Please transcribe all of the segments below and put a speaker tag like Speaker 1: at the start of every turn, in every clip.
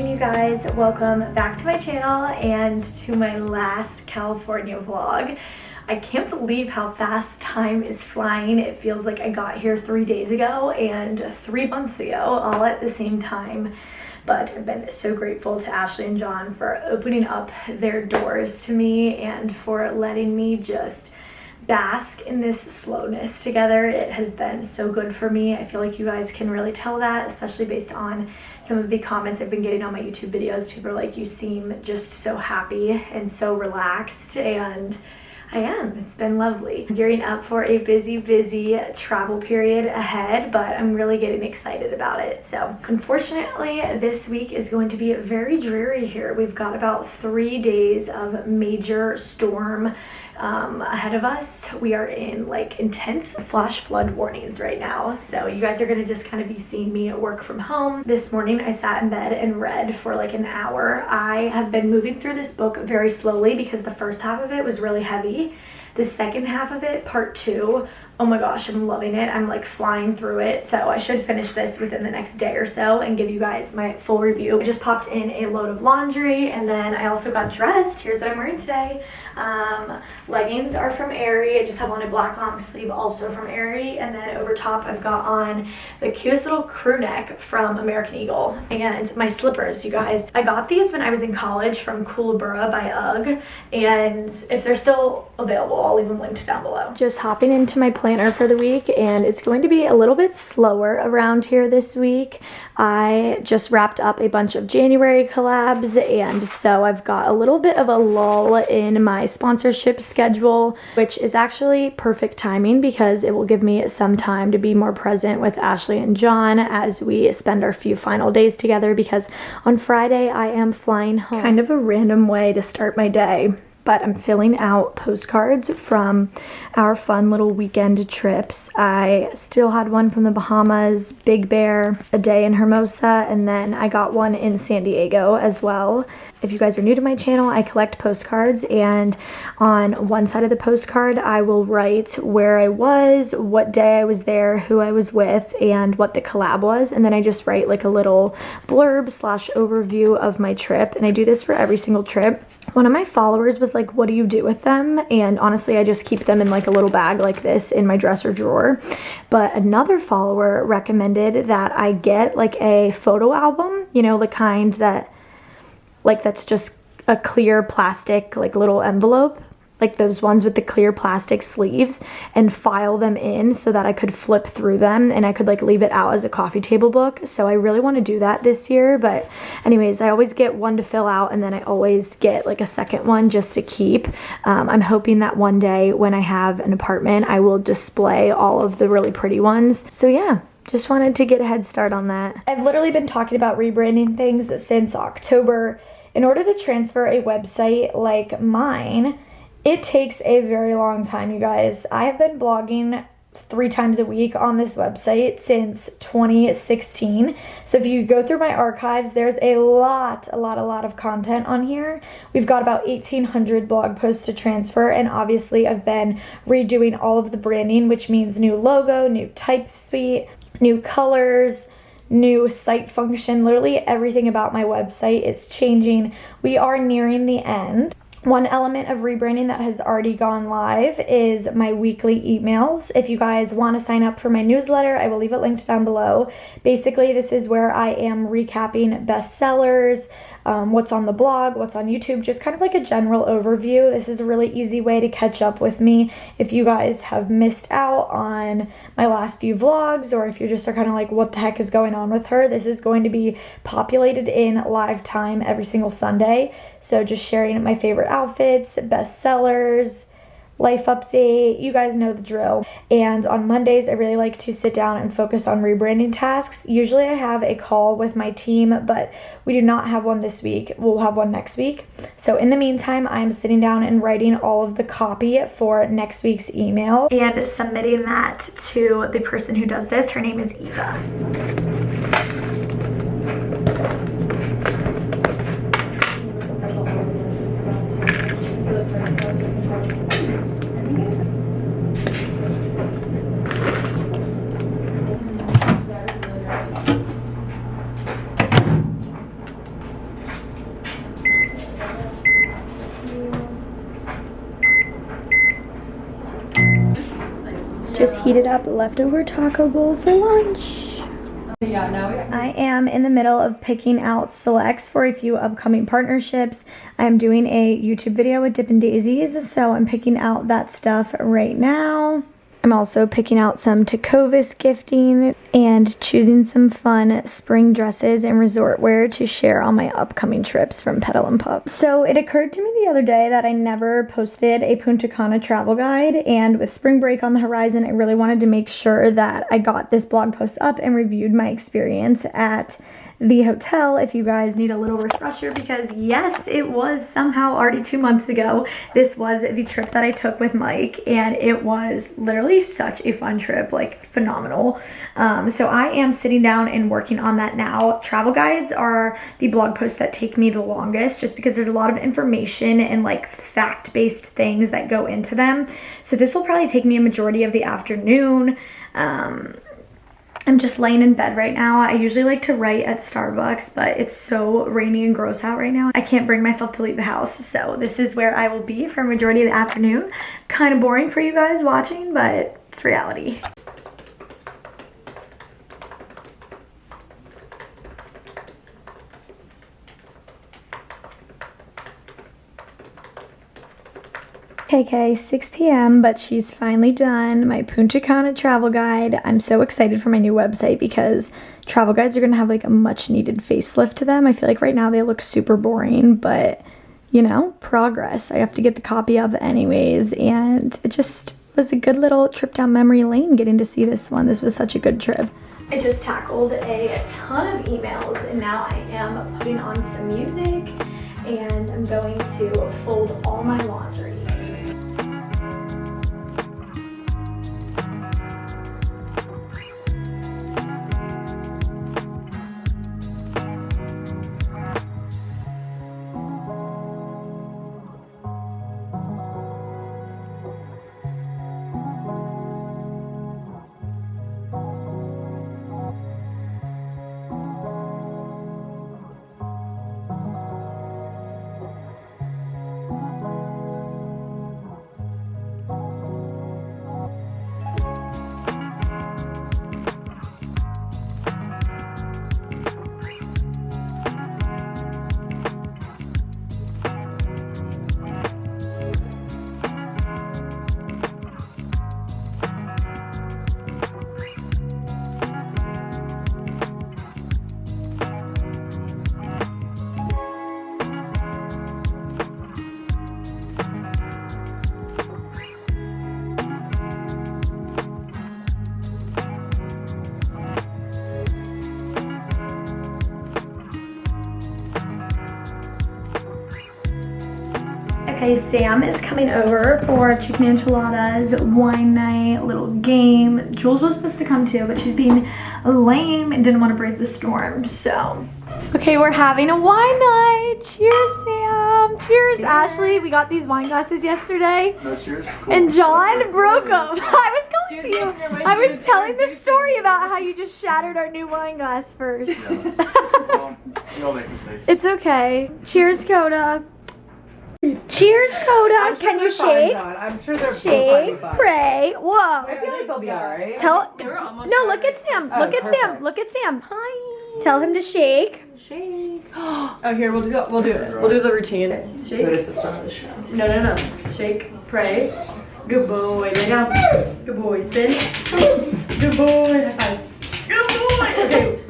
Speaker 1: evening, you guys. Welcome back to my channel and to my last California vlog. I can't believe how fast time is flying. It feels like I got here 3 days ago and 3 months ago, all at the same time. But I've been so grateful to Ashley and John for opening up their doors to me and for letting me just bask in this slowness together. It has been so good for me. I feel like you guys can really tell that, especially based on some of the comments I've been getting on my YouTube videos. People are like, you seem just so happy and so relaxed, and I am. It's been lovely. I'm gearing up for a busy travel period ahead, but I'm really getting excited about it. So unfortunately, this week is going to be very dreary here. We've got about 3 days of major storm ahead of us. We are in like intense flash flood warnings right now. So you guys are gonna just kind of be seeing me work from home. This morning I sat in bed and read for like an hour. I have been moving through this book very slowly because the first half of it was really heavy. The second half of it, part 2, oh my gosh, I'm loving it. I'm like flying through it. So I should finish this within the next day or so and give you guys my full review. I just popped in a load of laundry, and then I also got dressed. Here's what I'm wearing today. Leggings are from Aerie. I just have on a black long sleeve also from Aerie, and then over top I've got on the cutest little crew neck from American Eagle. And my slippers, you guys. I got these when I was in college from Koolaburra by UGG, and if they're still available, I'll leave them linked down below. Just hopping into my planner for the week, and it's going to be a little bit slower around here this week. I just wrapped up a bunch of January collabs, and so I've got a little bit of a lull in my sponsorship schedule, which is actually perfect timing because it will give me some time to be more present with Ashley and John as we spend our few final days together, because on Friday I am flying home. Kind of a random way to start my day, but I'm filling out postcards from our fun little weekend trips. I still had one from the Bahamas, Big Bear, a day in Hermosa, and then I got one in San Diego as well. If you guys are new to my channel, I collect postcards, and on one side of the postcard I will write where I was, what day I was there, who I was with, and what the collab was, and then I just write like a little blurb / overview of my trip, and I do this for every single trip. One of my followers was like, what do you do with them? And honestly, I just keep them in like a little bag like this in my dresser drawer. But another follower recommended that I get like a photo album, you know, the kind that like that's just a clear plastic like little envelope, like those ones with the clear plastic sleeves, and file them in so that I could flip through them and I could like leave it out as a coffee table book. So I really want to do that this year. But anyways, I always get one to fill out, and then I always get like a second one just to keep. I'm hoping that one day when I have an apartment, I will display all of the really pretty ones. So yeah, just wanted to get a head start on that. I've literally been talking about rebranding things since October. In order to transfer a website like mine, it takes a very long time, you guys. I have been blogging 3 times a week on this website since 2016. So if you go through my archives, there's a lot of content on here. We've got about 1,800 blog posts to transfer, and obviously I've been redoing all of the branding, which means new logo, new type suite, new colors, new site function. Literally everything about my website is changing. We are nearing the end. One element of rebranding that has already gone live is my weekly emails. If you guys want to sign up for my newsletter, I will leave it linked down below. Basically, this is where I am recapping bestsellers, what's on the blog, what's on YouTube, just kind of like a general overview. This is a really easy way to catch up with me if you guys have missed out on my last few vlogs, or if you just are kind of like, what the heck is going on with her? This is going to be populated in live time every single Sunday. So just sharing my favorite outfits, bestsellers, life update, you guys know the drill. And on Mondays, I really like to sit down and focus on rebranding tasks. Usually I have a call with my team, but we do not have one this week. We'll have one next week. So in the meantime, I'm sitting down and writing all of the copy for next week's email and submitting that to the person who does this. Her name is Eva. just heated up leftover taco bowl for lunch. I am in the middle of picking out selects for a few upcoming partnerships. I'm doing a YouTube video with Dippin' Daisies, so I'm picking out that stuff right now. I'm also picking out some Tecovas gifting and choosing some fun spring dresses and resort wear to share on my upcoming trips from Petal and Pup. So it occurred to me the other day that I never posted a Punta Cana travel guide, and with spring break on the horizon, I really wanted to make sure that I got this blog post up and reviewed my experience at the hotel if you guys need a little refresher, because yes, it was somehow already 2 months ago. This was the trip that I took with Mike, and it was literally such a fun trip, like phenomenal. So I am sitting down and working on that now. Travel guides are the blog posts that take me the longest, just because there's a lot of information and like fact-based things that go into them. So this will probably take me a majority of the afternoon. I'm just laying in bed right now. I usually like to write at Starbucks, but it's so rainy and gross out right now. I can't bring myself to leave the house, so this is where I will be for a majority of the afternoon. Kind of boring for you guys watching, but it's reality. Okay, 6 p.m., but she's finally done my Punta Cana travel guide. I'm so excited for my new website because travel guides are going to have like a much needed facelift to them. I feel like right now they look super boring, but you know, progress. I have to get the copy up anyways, and it just was a good little trip down memory lane getting to see this one. This was such a good trip. I just tackled a ton of emails, and now I am putting on some music, and I'm going to fold all my laundry. Okay, Sam is coming over for chicken enchiladas, wine night, little game. Jules was supposed to come too, but she's being lame and didn't want to brave the storm, so. Okay, we're having a wine night. Cheers, Sam. Cheers, Ashley. We got these wine glasses yesterday.
Speaker 2: No, cheers. Cool.
Speaker 1: And John broke them. I was going for you. I was telling the story about how you just shattered our new wine glass first.
Speaker 2: Yeah. Well, we all make mistakes.
Speaker 1: It's okay. Cheers, Coda. Cheers, Coda. Can you shake?
Speaker 3: I'm sure they're
Speaker 1: shake, pray. Whoa.
Speaker 3: I feel like they'll be alright.
Speaker 1: No, look at Sam. Look at Sam. Look at Sam. Hi. Tell him to shake.
Speaker 3: Shake. Oh, here, we'll do it. We'll do the routine. Shake. Notice the start of the show. No. Shake, pray. Good boy. Lay down. Good boy. Spin. Good boy. High five. Good boy. Okay,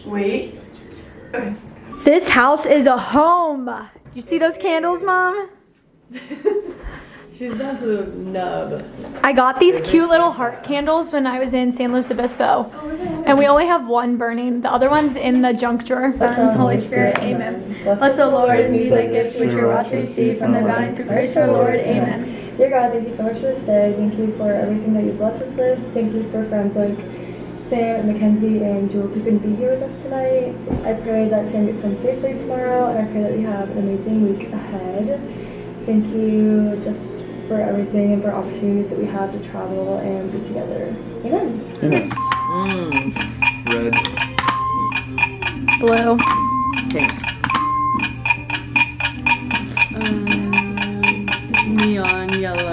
Speaker 3: wait. Okay.
Speaker 1: This house is a home. You see those candles, Mom?
Speaker 3: She's down to the nub.
Speaker 1: I got these cute little heart candles when I was in San Luis Obispo. And we only have one burning. The other one's in the junk drawer. Son, Holy Spirit, amen. Bless the Lord in these thy gifts which you're about to receive from the bounty through Christ our Lord, amen.
Speaker 4: Dear God, thank you so much for this day. Thank you for everything that you blessed us with. Thank you for friends like Sam and Mackenzie and Jules who couldn't be here with us tonight. I pray that Sam gets home safely tomorrow, and I pray that we have an amazing week ahead. Thank you just for everything and for opportunities that we have to travel and be together. Amen.
Speaker 2: Amen. Red.
Speaker 1: Blue.
Speaker 3: Pink. Neon yellow.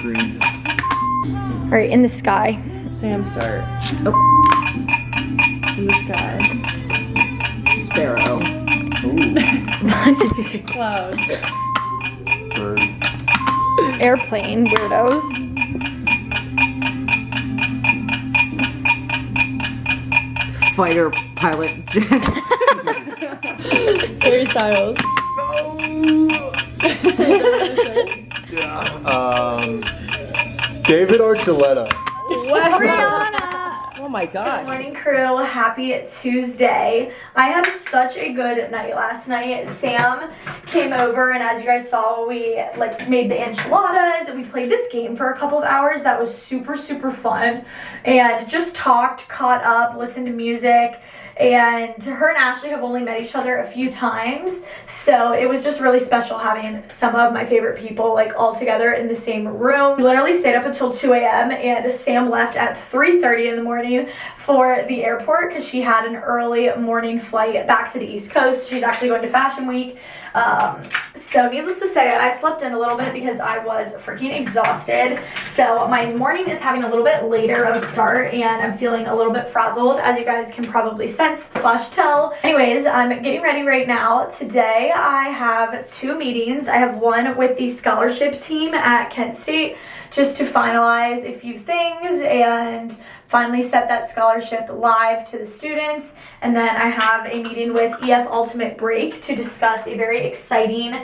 Speaker 2: Green.
Speaker 1: All right, in the sky.
Speaker 3: Sam, start. Oh. In the sky. Sparrow.
Speaker 2: Ooh.
Speaker 3: Clouds.
Speaker 2: Bird.
Speaker 1: Airplane, weirdos.
Speaker 5: Fighter pilot jet.
Speaker 3: Harry Styles.
Speaker 2: Yeah. David Archuleta.
Speaker 1: Rihanna.
Speaker 5: Oh my
Speaker 1: Good
Speaker 5: god.
Speaker 1: morning, crew. Happy Tuesday. I had such a good night last night. Sam came over, and as you guys saw, we made the enchiladas, and we played this game for a couple of hours. That was super, super fun, and just talked, caught up, listened to music. And her and Ashley have only met each other a few times, so it was just really special having some of my favorite people all together in the same room. We literally stayed up until 2 a.m. and Sam left at 3:30 in the morning for the airport because she had an early morning flight back to the East Coast. She's actually going to Fashion Week. So needless to say, I slept in a little bit because I was freaking exhausted. So my morning is having a little bit later of a start, and I'm feeling a little bit frazzled, as you guys can probably sense/tell. Anyways, I'm getting ready right now. Today I have 2 meetings. I have one with the scholarship team at Kent State just to finalize a few things and finally set that scholarship live to the students. And then I have a meeting with EF Ultimate Break to discuss a very exciting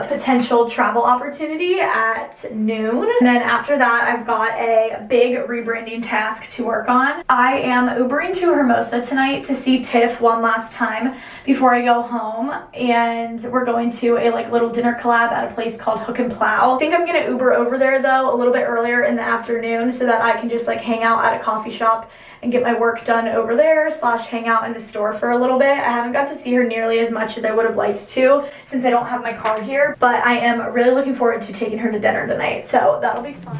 Speaker 1: potential travel opportunity at noon. And then after that, I've got a big rebranding task to work on. I am Ubering to Hermosa tonight to see Tiff one last time before I go home. And we're going to a little dinner collab at a place called Hook and Plow. I think I'm gonna Uber over there though a little bit earlier in the afternoon so that I can just hang out at a coffee shop and get my work done over there / hang out in the store for a little bit. I haven't got to see her nearly as much as I would have liked to since I don't have my car here, but I am really looking forward to taking her to dinner tonight, so that'll be fun.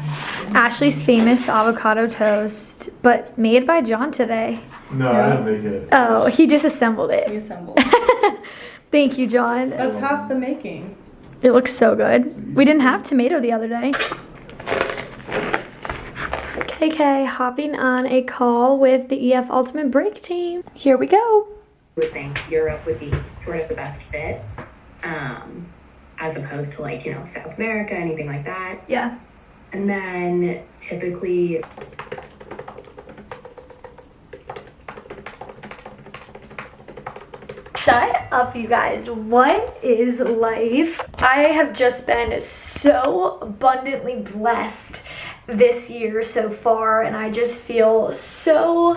Speaker 1: Ashley's famous avocado toast, but made by John today.
Speaker 2: No, I didn't make it.
Speaker 1: Oh, he just assembled it.
Speaker 3: Reassembled.
Speaker 1: Thank you, John.
Speaker 3: That's half the making.
Speaker 1: It looks so good. We didn't have tomato the other day. KK hopping on a call with the EF Ultimate Break team. Here we go.
Speaker 6: I would think Europe would be sort of the best fit, as opposed to South America, anything like that.
Speaker 1: Yeah.
Speaker 6: And then typically
Speaker 1: Shut up, you guys. What is life? I have just been so abundantly blessed this year so far, and I just feel so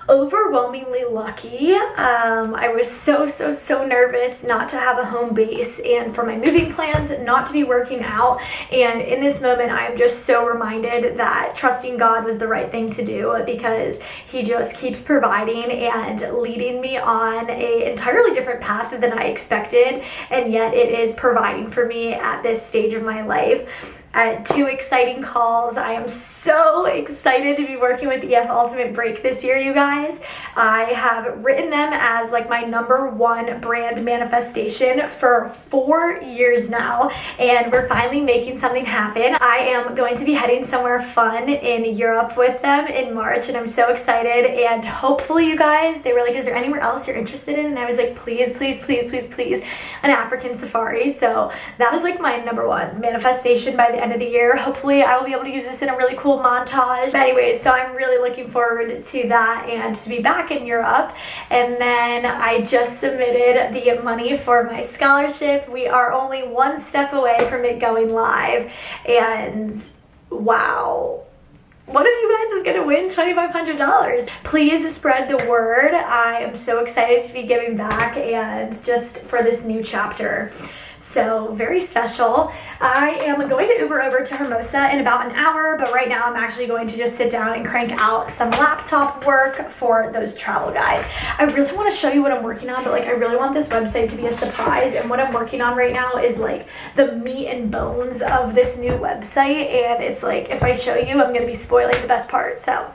Speaker 1: overwhelmingly lucky. I was so nervous not to have a home base and for my moving plans not to be working out, and in this moment I am just so reminded that trusting God was the right thing to do because he just keeps providing and leading me on a entirely different path than I expected, and yet it is providing for me at this stage of my life. I had 2 exciting calls. I am so excited to be working with EF Ultimate Break this year, you guys. I have written them as my #1 brand manifestation for 4 years now, and we're finally making something happen. I am going to be heading somewhere fun in Europe with them in March, and I'm so excited. And hopefully, you guys, they were like, is there anywhere else you're interested in? And I was like, please, please, please, please, please, an African safari. So that is my #1 manifestation by the end of the year. Hopefully I will be able to use this in a really cool montage. But anyways, so I'm really looking forward to that and to be back in Europe. And then I just submitted the money for my scholarship. We are only 1 step away from it going live, and wow, one of you guys is gonna win $2,500. Please spread the word. I am so excited to be giving back and just for this new chapter. So very special. I am going to Uber over to Hermosa in about an hour, but right now I'm actually going to just sit down and crank out some laptop work for those travel guides. I really want to show you what I'm working on, but I really want this website to be a surprise, and what I'm working on right now is the meat and bones of this new website, and it's if I show you, I'm going to be spoiling the best part. So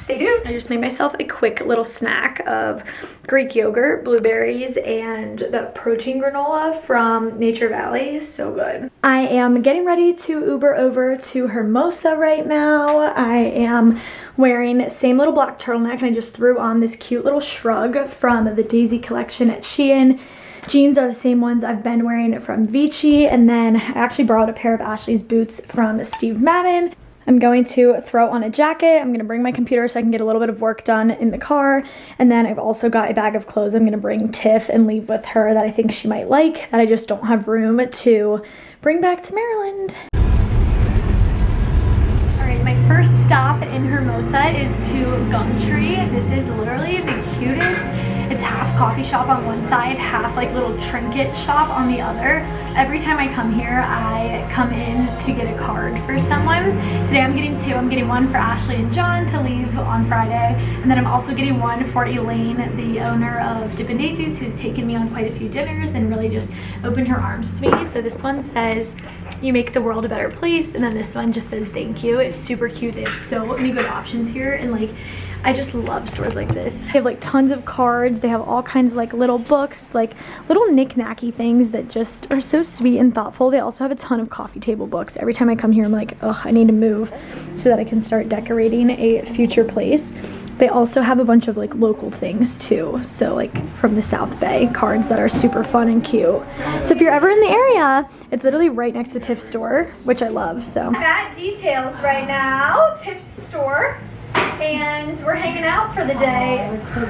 Speaker 1: stay tuned. I just made myself a quick little snack of Greek yogurt, blueberries, and the protein granola from Nature Valley. So good. I am getting ready to Uber over to Hermosa right now. I am wearing same little black turtleneck, and I just threw on this cute little shrug from the Daisy collection at Shein. Jeans are the same ones I've been wearing from Vici, and then I actually borrowed a pair of Ashley's boots from Steve Madden. I'm going to throw on a jacket. I'm gonna bring my computer so I can get a little bit of work done in the car. And then I've also got a bag of clothes I'm gonna bring Tiff and leave with her that I think she might like, that I just don't have room to bring back to Maryland. All right, my first stop in Hermosa is to Gumtree. This is literally the cutest. It's half coffee shop on one side, half like little trinket shop on the other. Every time I come here, I come in to get a card for someone. Today I'm getting two. I'm getting one for Ashley and John to leave on Friday. And then I'm also getting one for Elaine, the owner of Dippin' Daisies, who's taken me on quite a few dinners and really just opened her arms to me. So this one says, "You make the world a better place." And then this one just says, "Thank you." It's super cute. They have so many good options here. And like, I just love stores like this. They have like tons of cards. They have all kinds of like little books, like little knick-knacky things that just are so sweet and thoughtful. They also have a ton of coffee table books. Every time I come here, I'm like, ugh, I need to move so that I can start decorating a future place. They also have a bunch of like local things too. So like from the South Bay, cards that are super fun and cute. So if you're ever in the area, it's literally right next to Tiff's store, which I love, so. I'm at Details right now, Tiff's store. And we're hanging out for the day.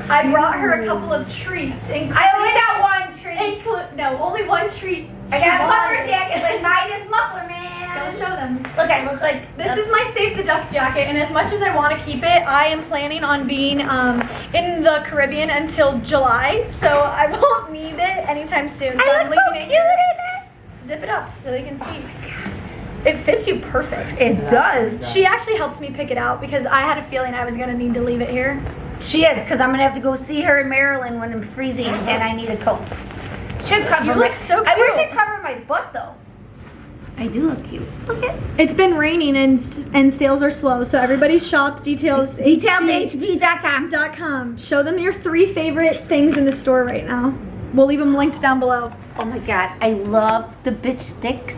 Speaker 1: I brought her a couple of treats. I only got one treat. No, only one treat.
Speaker 7: I got a puffer jacket like minus muffler, man.
Speaker 1: Gotta show them.
Speaker 7: Look, I look like...
Speaker 1: This is my Save the Duck jacket, and as much as I want to keep it, I am planning on being in the Caribbean until July, so I won't need it anytime soon. So I'm leaving it here. Zip it up so they can see. It fits you perfect.
Speaker 7: It does.
Speaker 1: She actually helped me pick it out because I had a feeling I was gonna need to leave it here.
Speaker 7: She is, because I'm going to have to go see her in Maryland when I'm freezing and I need a coat. Should cover
Speaker 1: You
Speaker 7: my...
Speaker 1: look so cute.
Speaker 7: I wish I'd cover my butt, though. I do look cute. Look at...
Speaker 1: It's been raining and sales are slow, so everybody shop
Speaker 7: DetailsHB.com.
Speaker 1: Show them your 3 favorite things in the store right now. We'll leave them linked down below.
Speaker 7: Oh my god, I love the bitch sticks.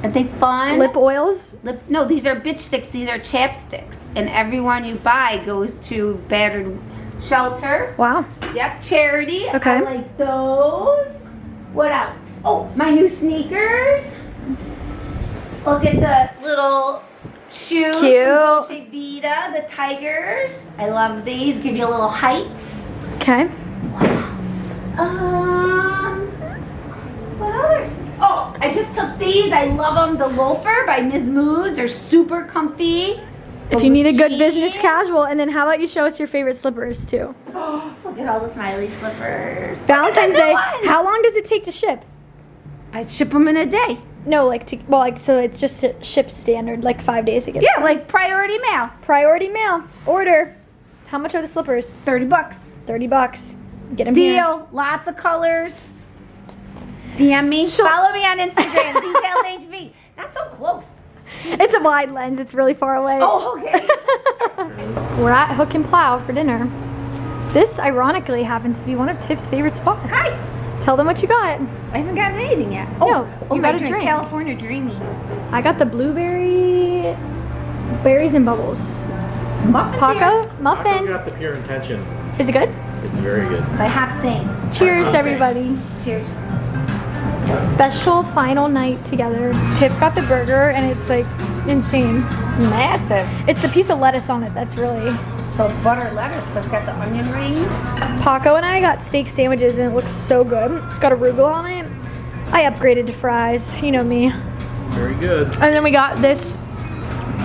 Speaker 7: Aren't they fun?
Speaker 1: Lip oils?
Speaker 7: No, these are bitch sticks. These are chapsticks. And every one you buy goes to Battered Shelter.
Speaker 1: Wow.
Speaker 7: Yep, charity.
Speaker 1: Okay.
Speaker 7: I like those. What else? Oh, my new sneakers. Look at the little shoes.
Speaker 1: Cute.
Speaker 7: From Dolce Vita, the tigers. I love these. Give you a little height.
Speaker 1: Okay.
Speaker 7: What others? Oh, I just took these. I love them. The loafer by Ms. Moose. They're super comfy.
Speaker 1: If you need a good business casual, and then how about you show us your favorite slippers too?
Speaker 7: Oh, look at all the smiley slippers.
Speaker 1: Valentine's Day.
Speaker 7: Ones.
Speaker 1: How long does it take to ship?
Speaker 7: I ship them in a day.
Speaker 1: No, so it's just shipped standard, like 5 days ago.
Speaker 7: Yeah, like priority mail.
Speaker 1: Priority mail. Order. How much are the slippers?
Speaker 7: $30.
Speaker 1: $30. Get them
Speaker 7: Deal.
Speaker 1: here.
Speaker 7: Lots of colors. DM me. Follow me on Instagram. DetailsHB. Not so close.
Speaker 1: It's a wide lens. It's really far away.
Speaker 7: Oh, okay.
Speaker 1: We're at Hook and Plow for dinner. This, ironically, happens to be one of Tiff's favorite spots.
Speaker 7: Hi.
Speaker 1: Tell them what you got.
Speaker 7: I haven't gotten anything yet.
Speaker 1: No, you got a drink.
Speaker 7: California Dreamy.
Speaker 1: I got the berries and bubbles. Paco, muffin.
Speaker 2: I got the Pure Intention.
Speaker 1: Is it good?
Speaker 2: It's very good.
Speaker 7: By Hop Sing.
Speaker 1: Cheers, everybody.
Speaker 7: Cheers.
Speaker 1: Special final night together. Tiff got the burger, and it's like insane.
Speaker 7: Massive.
Speaker 1: It's the piece of lettuce on it that's really.
Speaker 7: So butter lettuce, but it's got the onion rings.
Speaker 1: Paco and I got steak sandwiches, and it looks so good. It's got arugula on it. I upgraded to fries. You know me.
Speaker 2: Very good.
Speaker 1: And then we got this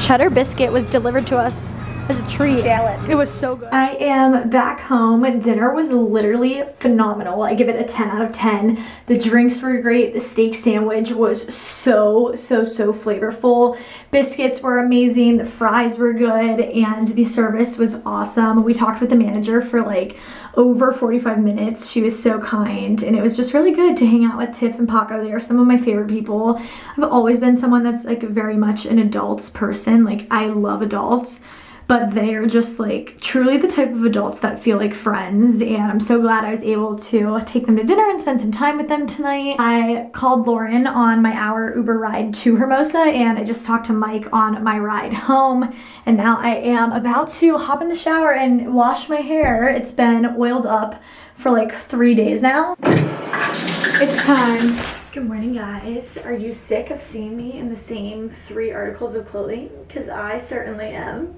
Speaker 1: cheddar biscuit was delivered to us as a treat. It was so good. I am back home. Dinner was literally phenomenal. I give it a 10 out of 10. The drinks were great. The steak sandwich was so flavorful. Biscuits were amazing. The fries were good, and the service was awesome. We talked with the manager for like over 45 minutes. She was so kind, and it was just really good to hang out with Tiff and Paco. They are some of my favorite people. I've always been someone that's like very much an adults person. Like, I love adults, but they are just like truly the type of adults that feel like friends, and I'm so glad I was able to take them to dinner and spend some time with them tonight. I called Lauren on my hour Uber ride to Hermosa, and I just talked to Mike on my ride home, and now I am about to hop in the shower and wash my hair. It's been oiled up for like 3 days now. It's time. Good morning, guys. Are you sick of seeing me in the same 3 articles of clothing? Because I certainly am.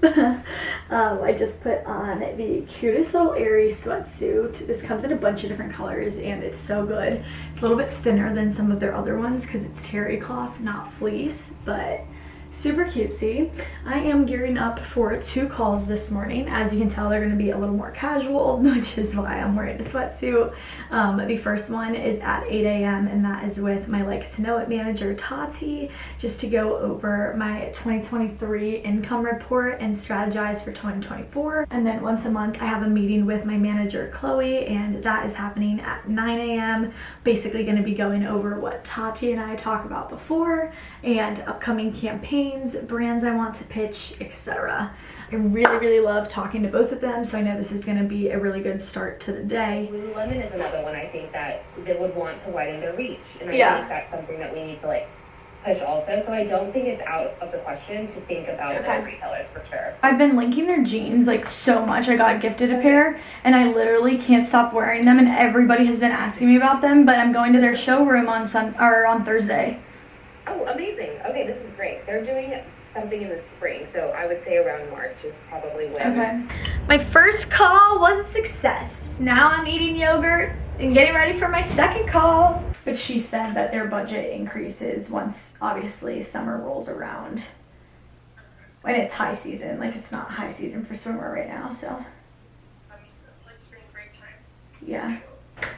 Speaker 1: I just put on the cutest little airy sweatsuit. This comes in a bunch of different colors and it's so good. It's a little bit thinner than some of their other ones because it's terry cloth, not fleece, but super cutesy. I am gearing up for 2 calls this morning. As you can tell, they're going to be a little more casual, which is why I'm wearing a sweatsuit. The first one is at 8 a.m. and that is with my Like to Know It manager, Tati, just to go over my 2023 income report and strategize for 2024. And then once a month, I have a meeting with my manager, Chloe, and that is happening at 9 a.m. Basically going to be going over what Tati and I talked about before and upcoming campaigns, brands I want to pitch, etc. I really love talking to both of them, so I know this is going to be a really good start to the day.
Speaker 6: Lululemon is another one I think that they would want to widen their reach, and I think that's something that we need to like push also. So I don't think it's out of the question to think about those retailers for sure.
Speaker 1: I've been linking their jeans like so much. I got gifted a pair and I literally can't stop wearing them, and everybody has been asking me about them, but I'm going to their showroom on Thursday.
Speaker 6: Oh, amazing. Okay, this is great. They're doing something in the spring, so I would say around March is probably when.
Speaker 1: Okay. My first call was a success. Now I'm eating yogurt and getting ready for my second call. But she said that their budget increases once, obviously, summer rolls around. When it's high season. Like, it's not high season for swimwear right now, so.
Speaker 8: That means it's like spring break time.
Speaker 1: Yeah.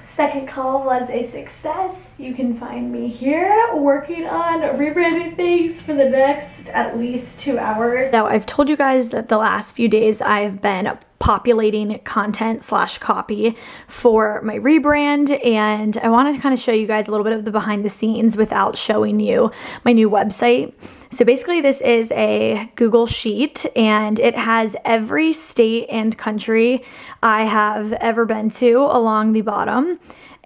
Speaker 1: Second call was a success. You can find me here working on rebranding things for the next at least 2 hours. Now, I've told you guys that the last few days I've been populating content / copy for my rebrand, and I want to kind of show you guys a little bit of the behind the scenes without showing you my new website. So basically this is a Google sheet and it has every state and country I have ever been to along the bottom.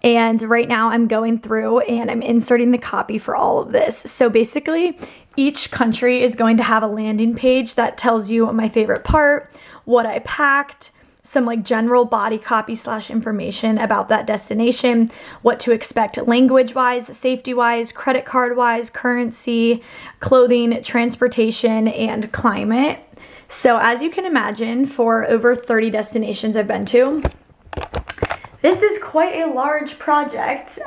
Speaker 1: And right now I'm going through and I'm inserting the copy for all of this. So basically each country is going to have a landing page that tells you my favorite part, what I packed, some like general body copy / information about that destination, what to expect language wise, safety wise, credit card wise, currency, clothing, transportation, and climate. So as you can imagine, for over 30 destinations I've been to, this is quite a large project.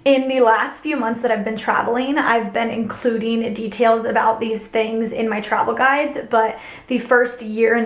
Speaker 1: In the last few months that I've been traveling, I've been including details about these things in my travel guides, but the first 1.5 years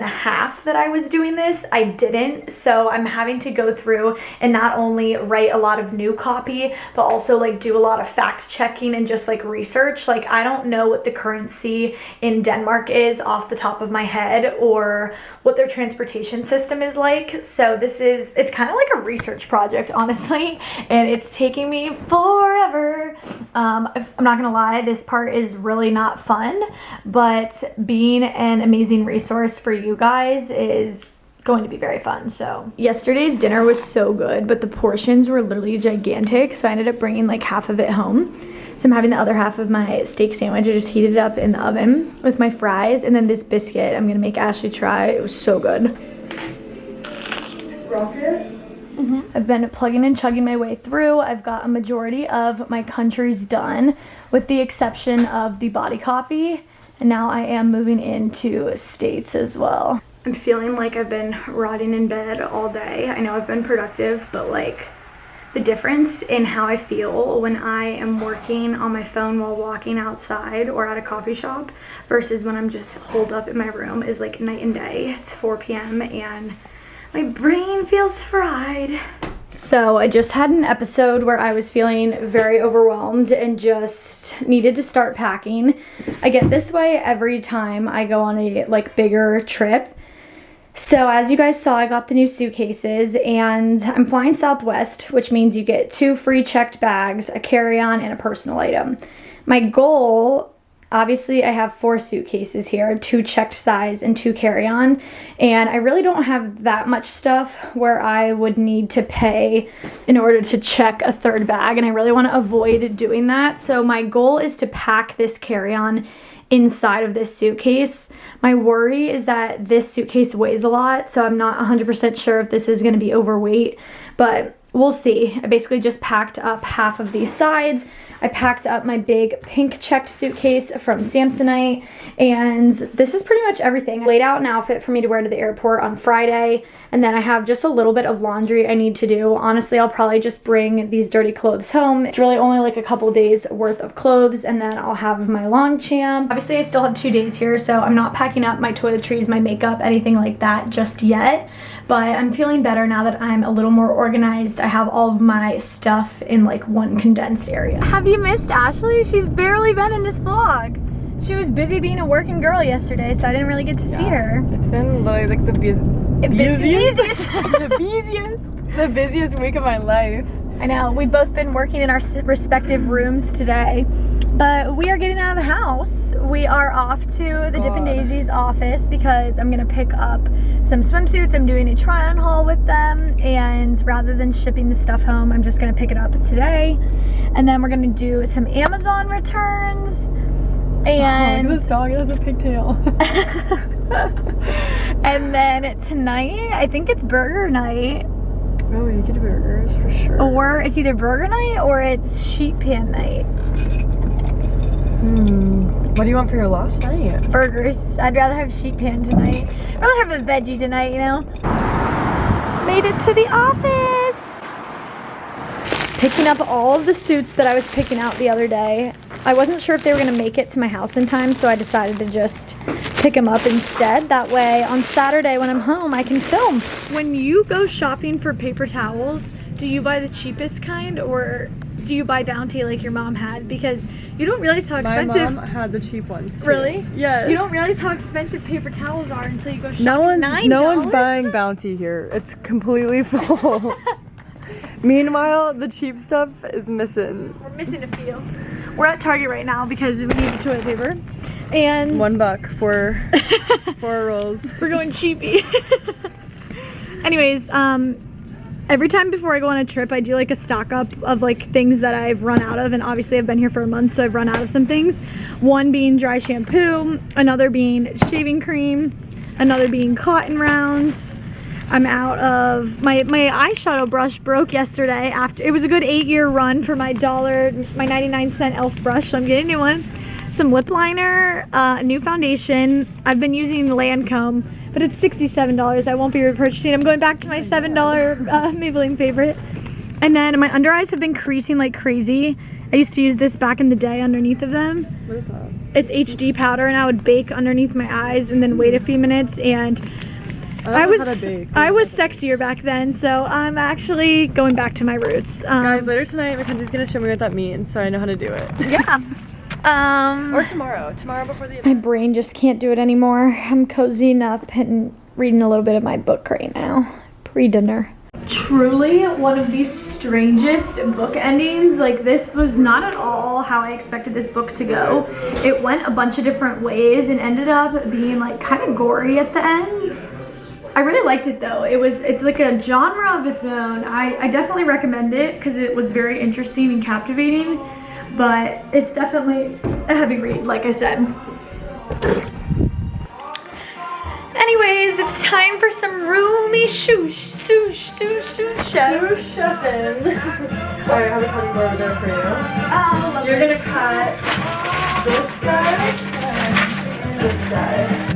Speaker 1: that I was doing this, I didn't. So I'm having to go through and not only write a lot of new copy, but also like do a lot of fact checking and just like research. Like, I don't know what the currency in Denmark is off the top of my head, or what their transportation system is like. So it's kind of like a research project, honestly, and it's taking me forever. I'm not gonna lie, this part is really not fun, but being an amazing resource for you guys is going to be very fun. So yesterday's dinner was so good, but the portions were literally gigantic, so I ended up bringing like half of it home. So I'm having the other half of my steak sandwich. I just heated it up in the oven with my fries, and then this biscuit I'm gonna make Ashley try. It was so good.
Speaker 4: Rocket?
Speaker 1: I've been plugging and chugging my way through. I've got a majority of my countries done, with the exception of the body copy, and now I am moving into states as well. I'm feeling like I've been rotting in bed all day. I know I've been productive, but like the difference in how I feel when I am working on my phone while walking outside or at a coffee shop versus when I'm just holed up in my room is like night and day. It's 4 p.m. and my brain feels fried. So I just had an episode where I was feeling very overwhelmed and just needed to start packing. I get this way every time I go on a like bigger trip. So as you guys saw, I got the new suitcases, and I'm flying Southwest, which means you get 2 free checked bags, a carry-on, and a personal item. My goal Obviously, I have 4 suitcases here, 2 checked size and 2 carry-on, and I really don't have that much stuff where I would need to pay in order to check a 3rd bag, and I really want to avoid doing that. So my goal is to pack this carry-on inside of this suitcase. My worry is that this suitcase weighs a lot, so I'm not 100% sure if this is going to be overweight, but we'll see. I basically just packed up half of these sides. I packed up my big pink checked suitcase from Samsonite, and this is pretty much everything. I laid out an outfit for me to wear to the airport on Friday, and then I have just a little bit of laundry I need to do. Honestly, I'll probably just bring these dirty clothes home. It's really only like a couple days worth of clothes, and then I'll have my Longchamp. Obviously, I still have 2 days here, so I'm not packing up my toiletries, my makeup, anything like that just yet, but I'm feeling better now that I'm a little more organized. I have all of my stuff in like one condensed area. Have you missed Ashley? She's barely been in this vlog. She was busy being a working girl yesterday, so I didn't really get to see her.
Speaker 3: It's been literally like the busiest week of my life.
Speaker 1: I know, we've both been working in our respective rooms today, but we are getting out of the house. We are off to the Dippin' Daisy's office because I'm gonna pick up some swimsuits. I'm doing a try-on haul with them, and rather than shipping the stuff home, I'm just gonna pick it up today. And then we're gonna do some Amazon returns. And
Speaker 3: this dog has a pigtail.
Speaker 1: And then tonight, I think it's burger night.
Speaker 3: Oh, you get burgers for sure.
Speaker 1: Or it's either burger night or it's sheet pan night.
Speaker 3: What do you want for your last night?
Speaker 1: Burgers. I'd rather have sheet pan tonight. I'd rather have a veggie tonight, you know? Made it to the office. Picking up all of the suits that I was picking out the other day. I wasn't sure if they were gonna make it to my house in time, so I decided to just pick them up instead. That way on Saturday when I'm home, I can film. When you go shopping for paper towels, do you buy the cheapest kind or do you buy Bounty like your mom had? Because you don't realize how expensive.
Speaker 3: My mom had the cheap ones too.
Speaker 1: Really?
Speaker 3: Yes.
Speaker 1: You don't realize how expensive paper towels are until you go shopping.
Speaker 3: No one's buying Bounty here. It's completely full. Meanwhile, the cheap stuff is missing.
Speaker 1: We're missing a few. We're at Target right now because we need the toilet paper. And
Speaker 3: $1 for 4 rolls.
Speaker 1: We're going cheapy. Anyways, every time before I go on a trip, I do like a stock up of like things that I've run out of, and obviously I've been here for a month, so I've run out of some things. One being dry shampoo, another being shaving cream, another being cotton rounds. I'm out of my eyeshadow brush broke yesterday. After it was a good 8-year run for my 99-cent elf brush, so I'm getting a new one. Some lip liner, a new foundation. I've been using the Lancome, but it's $67. I won't be repurchasing. I'm going back to my $7 Maybelline favorite. And then my under eyes have been creasing like crazy. I used to use this back in the day underneath of them.
Speaker 3: What is that?
Speaker 1: It's HD powder, and I would bake underneath my eyes and then wait a few minutes, and I was sexier back then, so I'm actually going back to my roots.
Speaker 3: Guys, later tonight, Mackenzie's gonna show me what that means, so I know how to do it.
Speaker 1: Yeah.
Speaker 3: Or tomorrow before the event.
Speaker 1: My brain just can't do it anymore. I'm cozying up and reading a little bit of my book right now, pre-dinner. Truly one of the strangest book endings. Like, this was not at all how I expected this book to go. It went a bunch of different ways and ended up being like kind of gory at the end. I really liked it though. It's like a genre of its own. I definitely recommend it because it was very interesting and captivating, but it's definitely a heavy read, like I said. Anyways, it's time for some roomy shush.
Speaker 3: Alright, I have a cutting board over there for you. You're gonna cut this guy and this guy.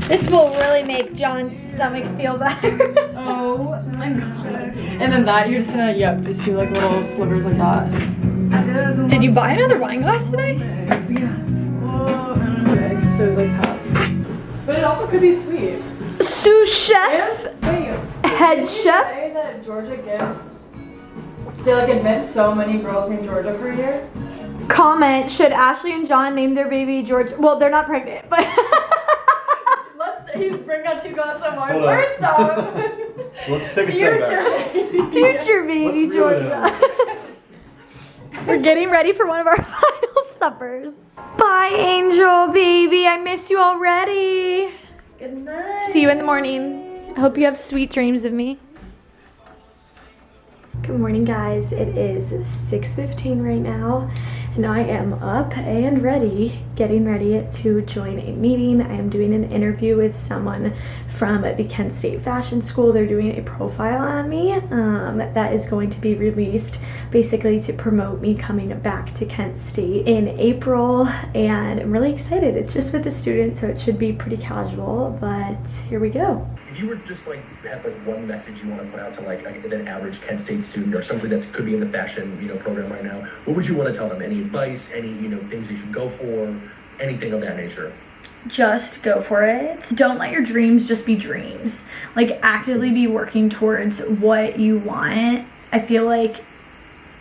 Speaker 1: This will really make John's stomach feel better.
Speaker 3: Oh my god. And then that, you're just gonna, just do like little slivers like that.
Speaker 1: Did you buy another wine glass today?
Speaker 3: Yeah. So it's like half. But it also could be sweet.
Speaker 1: Sous chef, head chef.
Speaker 3: Say that Georgia gifts, they like invent so many girls named Georgia per year.
Speaker 1: Comment, should Ashley and John name their baby Georgia? Well, they're not pregnant, but
Speaker 3: He's bring out 2 glasses of wine. First off,
Speaker 9: let's take a step back.
Speaker 1: future baby Georgia. We're getting ready for one of our final suppers. Bye, Angel, baby. I miss you already.
Speaker 3: Good night.
Speaker 1: See you in the morning. I hope you have sweet dreams of me. Good morning, guys. It is 6:15 right now, and I am up and ready, getting ready to join a meeting. I am doing an interview with someone from the Kent State Fashion School. They're doing a profile on me that is going to be released basically to promote me coming back to Kent State in April, and I'm really excited. It's just with the students, so it should be pretty casual, but here we go.
Speaker 9: If you were just like have like one message you want to put out to like an average Kent State student or somebody that could be in the fashion program right now, what would you want to tell them? Any advice? Any things they should go for? Anything of that nature?
Speaker 1: Just go for it. Don't let your dreams just be dreams. Like, actively be working towards what you want. I feel like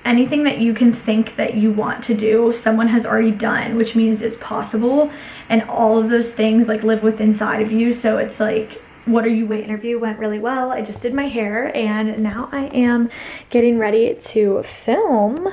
Speaker 1: anything that you can think that you want to do, someone has already done, which means it's possible, and all of those things like live within inside of you. So it's like, what are you waiting? Interview went really well. I just did my hair, and now I am getting ready to film.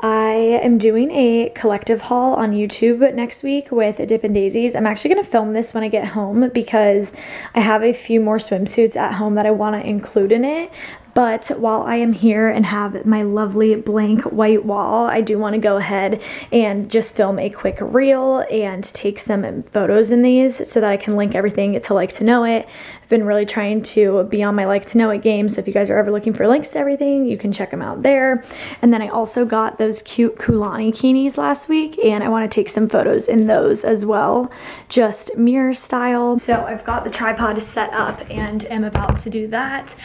Speaker 1: I am doing a collective haul on YouTube next week with Dippin' Daisies. I'm actually going to film this when I get home because I have a few more swimsuits at home that I want to include in it. But while I am here and have my lovely blank white wall, I do want to go ahead and just film a quick reel and take some photos in these so that I can link everything to Like to Know It. I've been really trying to be on my Like to Know It game, so if you guys are ever looking for links to everything, you can check them out there. And then I also got those cute Kulani Kinis last week, and I want to take some photos in those as well, just mirror style. So I've got the tripod set up and am about to do that.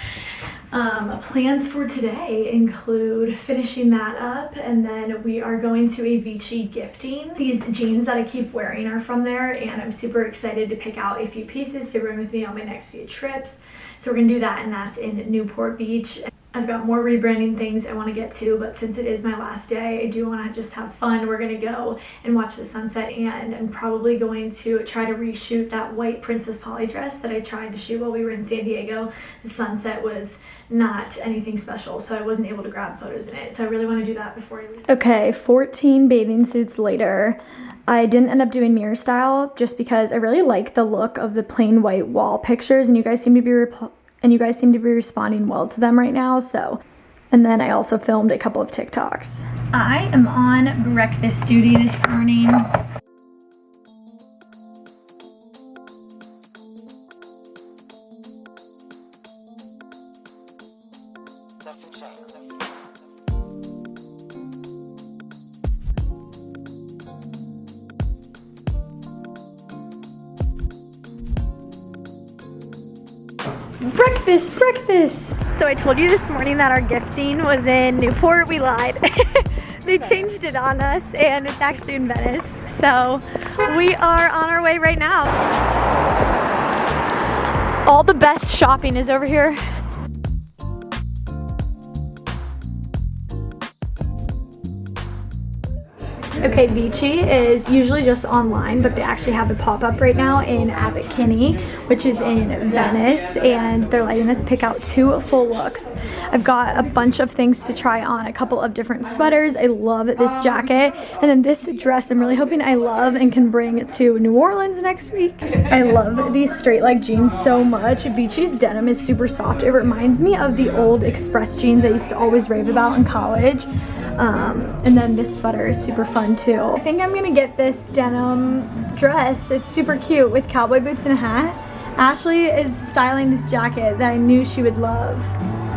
Speaker 1: Plans for today include finishing that up, and then we are going to a Vici gifting. These jeans that I keep wearing are from there, and I'm super excited to pick out a few pieces to bring with me on my next few trips. So we're gonna do that, and that's in Newport Beach. I've got more rebranding things I want to get to, but since it is my last day, I do want to just have fun. We're going to go and watch the sunset, and I'm probably going to try to reshoot that white Princess Polly dress that I tried to shoot while we were in San Diego. The sunset was not anything special, so I wasn't able to grab photos in it. So I really want to do that before I leave. Okay, 14 bathing suits later. I didn't end up doing mirror style just because I really like the look of the plain white wall pictures, and you guys seem to be responding well to them right now. So, and then I also filmed a couple of TikToks. I am on breakfast duty this morning. Breakfast! So I told you this morning that our gifting was in Newport. We lied. They changed it on us, and it's actually in Venice. So we are on our way right now. All the best shopping is over here. Okay, Vici is usually just online, but they actually have a pop-up right now in Abbot Kinney, which is in Venice, and they're letting us pick out 2 full looks. I've got a bunch of things to try on, a couple of different sweaters. I love this jacket, and then this dress I'm really hoping I love and can bring to New Orleans next week. I love these straight leg jeans so much. Vici's denim is super soft. It reminds me of the old Express jeans I used to always rave about in college. And then this sweater is super fun too. I think I'm gonna get this denim dress. It's super cute with cowboy boots and a hat. Ashley is styling this jacket that I knew she would love.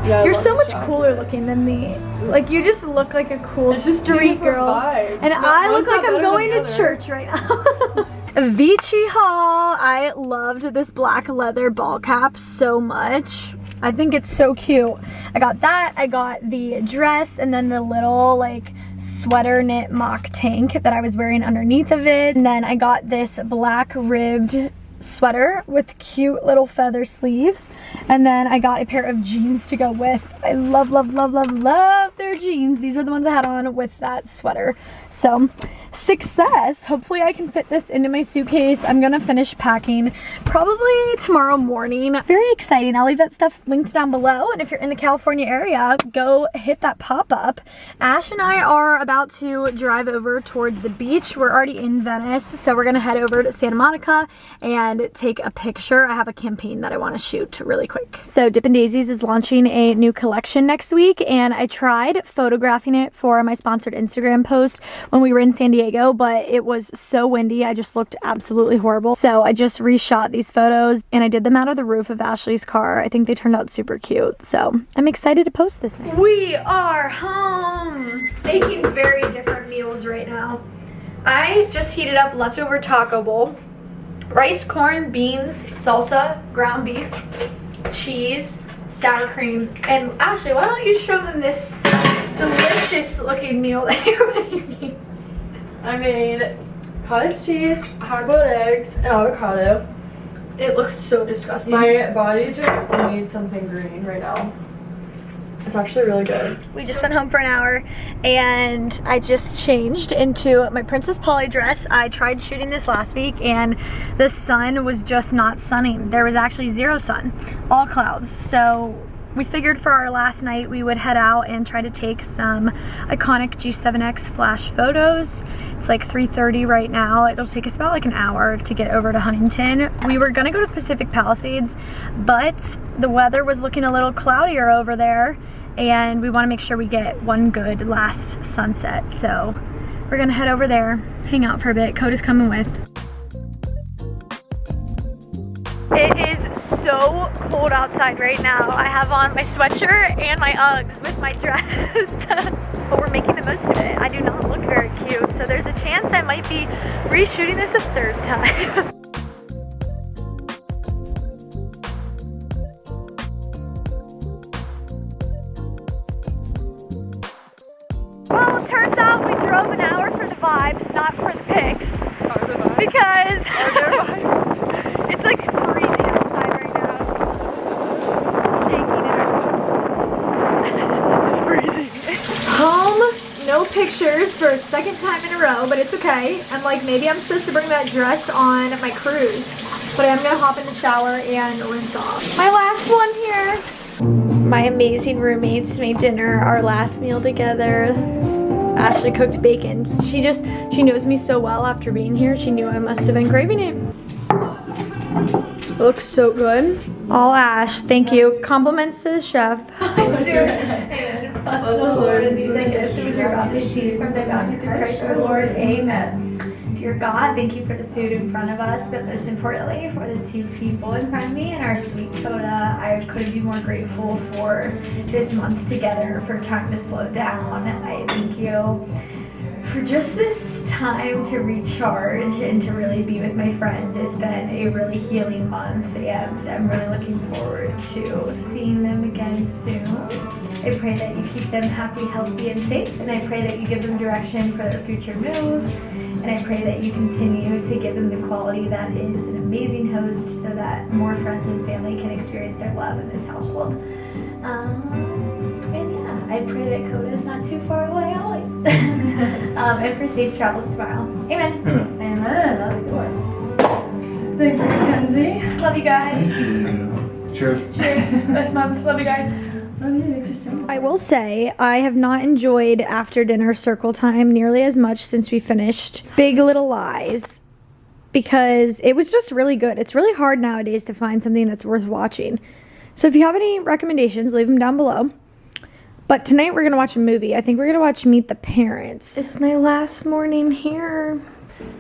Speaker 1: Yeah, you're so much cooler looking than me. Like, you just look like a cool street girl. And I look like I'm going to church right now. Vici haul. I loved this black leather ball cap so much. I think it's so cute. I got that. I got the dress and then the little like sweater knit mock tank that I was wearing underneath of it. And then I got this black ribbed sweater with cute little feather sleeves, and then I got a pair of jeans to go with. I love, love, love, love, love their jeans. These are the ones I had on with that sweater. So success. Hopefully I can fit this into my suitcase. I'm gonna finish packing probably tomorrow morning. Very exciting. I'll leave that stuff linked down below, and if you're in the California area, go hit that pop-up. Ash and I are about to drive over towards the beach. We're already in Venice, so we're gonna head over to Santa Monica and take a picture. I have a campaign that I want to shoot really quick. So Dippin' Daisies is launching a new collection next week, and I tried photographing it for my sponsored Instagram post when we were in San Diego, but it was so windy. I just looked absolutely horrible. So I just reshot these photos, and I did them out of the roof of Ashley's car. I think they turned out super cute. So I'm excited to post this now. We are home! Making very different meals right now. I just heated up leftover taco bowl, rice, corn, beans, salsa, ground beef, cheese, sour cream, and Ashley, why don't you show them this delicious looking meal that you're making?
Speaker 3: I made cottage cheese, hard-boiled eggs, and avocado.
Speaker 1: It looks so disgusting.
Speaker 3: My body just needs something green right now. It's actually really good.
Speaker 1: We just went home for an hour, and I just changed into my Princess Polly dress. I tried shooting this last week, and the sun was just not sunning. There was actually zero sun, all clouds. So we figured for our last night we would head out and try to take some iconic G7X flash photos. It's like 3:30 right now. It'll take us about like an hour to get over to Huntington. We were gonna go to Pacific Palisades, but the weather was looking a little cloudier over there, and we want to make sure we get one good last sunset. So we're gonna head over there, hang out for a bit. Coda's coming with. It is so cold outside right now. I have on my sweatshirt and my Uggs with my dress, but we're making the most of it. I do not look very cute, so there's a chance I might be reshooting this a third time. Well, it turns out we drove an hour for the vibes, not for the pics. Because it's like freezing outside right now. Shaking in our boots. It's freezing. Home, no pictures for a second time in a row, but it's okay. I'm like, maybe I'm supposed to bring that dress on my cruise, but I'm gonna hop in the shower and rinse off. My last one here. My amazing roommates made dinner, our last meal together. Ashley cooked bacon. She knows me so well after being here. She knew I must have been craving it. It looks so good. All Ash, thank you. Compliments to the chef. Bless the Lord and these I gifts which you're about to receive from the bounty through Christ our Lord. Amen. Dear God, thank you for the food in front of us, but most importantly for the two people in front of me and our sweet Coda. I couldn't be more grateful for this month together, for time to slow down. I thank you for just this time to recharge and to really be with my friends. It's been a really healing month, and I'm really looking forward to seeing them again soon. I pray that you keep them happy, healthy, and safe, and I pray that you give them direction for their future move, and I pray that you continue to give them the quality that is an amazing host so that more friends and family can experience their love in this household. And yeah, I pray that Coda is not too far away always. And for safe travels tomorrow. Amen.
Speaker 3: Amen. That's a good one. Thank you, Mackenzie.
Speaker 1: Love you guys.
Speaker 9: Cheers.
Speaker 1: Cheers. This month. Love you guys. I will say I have not enjoyed after dinner circle time nearly as much since we finished Big Little Lies, because it was just really good. It's really hard nowadays to find something that's worth watching. So if you have any recommendations, leave them down below. But tonight we're gonna watch a movie. I think we're gonna watch Meet the Parents. It's my last morning here.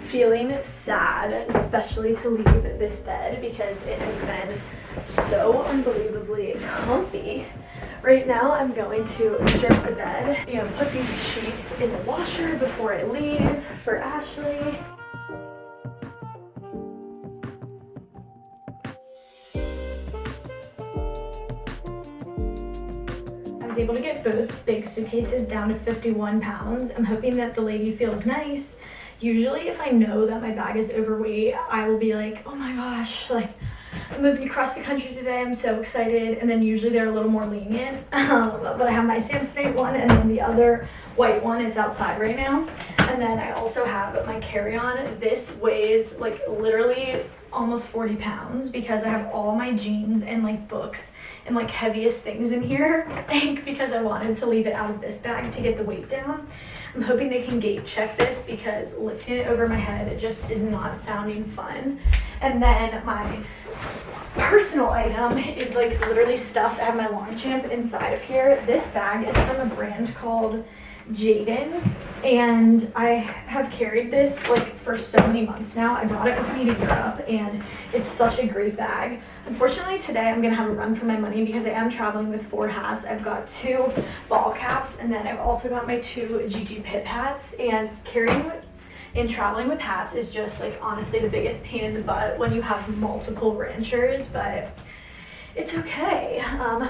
Speaker 1: Feeling sad, especially to leave this bed because it has been so unbelievably comfy. Right now I'm going to strip the bed and put these sheets in the washer before I leave for Ashley. I was able to get both big suitcases down to 51 pounds. I'm hoping that the lady feels nice Usually if I know that my bag is overweight, I will be like, oh my gosh, like I'm moving across the country today, I'm so excited. And then usually they're a little more lenient. But I have my Samsonite one, and then the other white one is outside right now. And then I also have my carry-on. This weighs like literally almost 40 pounds because I have all my jeans and like books and like heaviest things in here, I think, because I wanted to leave it out of this bag to get the weight down. I'm hoping they can gate check this because lifting it over my head, it just is not sounding fun. And then my personal item is like literally stuffed. I have my Longchamp inside of here. This bag is from a brand called Jaden, and I have carried this like for so many months now. I brought it with me to Europe, and it's such a great bag. Unfortunately today I'm gonna have a run for my money because I am traveling with 4 hats. I've got 2 ball caps, and then I've also got my 2 GG Pip hats, and carrying and traveling with hats is just like honestly the biggest pain in the butt when you have multiple ranchers, but it's okay.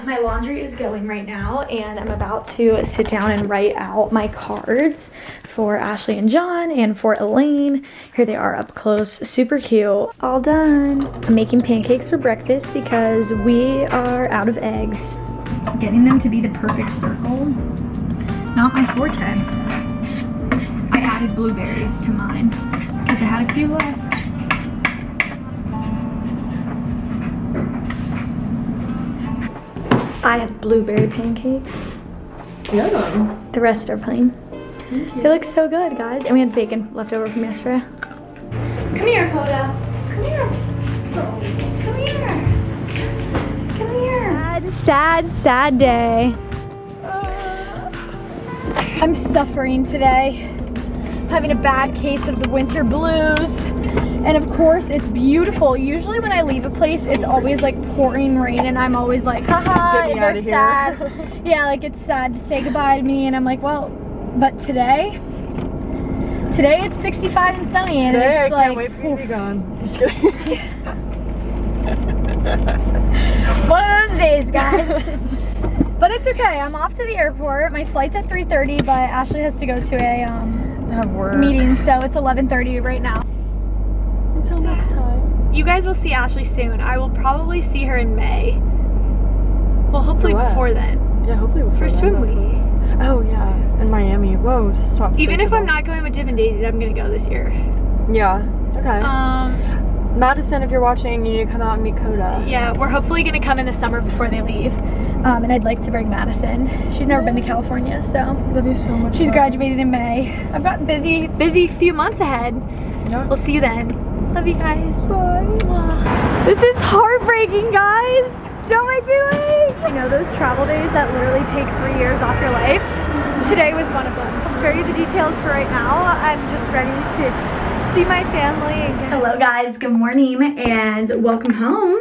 Speaker 1: My laundry is going right now, and I'm about to sit down and write out my cards for Ashley and John and for Elaine. Here they are up close, super cute. All done. I'm making pancakes for breakfast because we are out of eggs. Getting them to be the perfect circle, not my forte. I added blueberries to mine because I had a few left. I have blueberry pancakes.
Speaker 3: Yeah.
Speaker 1: The rest are plain. They look so good, guys. And we had bacon left over from yesterday. Come here, Coda. Come here. Come here. Come here. Sad, sad day. I'm suffering today. Having a bad case of the winter blues. And of course, it's beautiful. Usually when I leave a place, it's always like pouring rain, and I'm always like, haha, they're sad. Yeah, like it's sad to say goodbye to me, and I'm like, well, but today it's 65 and sunny, and
Speaker 3: today,
Speaker 1: it's
Speaker 3: I can't wait for you to be gone. Just kidding.
Speaker 1: It's one of those days, guys. But it's okay. I'm off to the airport. My flight's at 3:30, but Ashley has to go to a meeting, so it's 11:30 right now. Until next time. You guys will see Ashley soon. I will probably see her in May. Well, hopefully before then.
Speaker 3: Yeah, hopefully before
Speaker 1: For swim week.
Speaker 3: Oh yeah, in Miami. Whoa, stop.
Speaker 1: Even if I'm not going with Dip and Daisy, I'm gonna go this year.
Speaker 3: Yeah. Okay. Madison, if you're watching, you need to come out and meet Coda.
Speaker 1: Yeah, we're hopefully gonna come in the summer before they leave. And I'd like to bring Madison. She's never been to California, so
Speaker 3: that'd be so much
Speaker 1: she's
Speaker 3: fun.
Speaker 1: graduating in May. I've got busy few months ahead.
Speaker 3: Yep.
Speaker 1: We'll see you then. Love you guys. Bye. This is heartbreaking, guys. Don't make me leave. You know those travel days that literally take 3 years off your life? Today was one of them. I'll spare you the details for right now. I'm just ready to see my family. Hello guys, good morning and welcome home.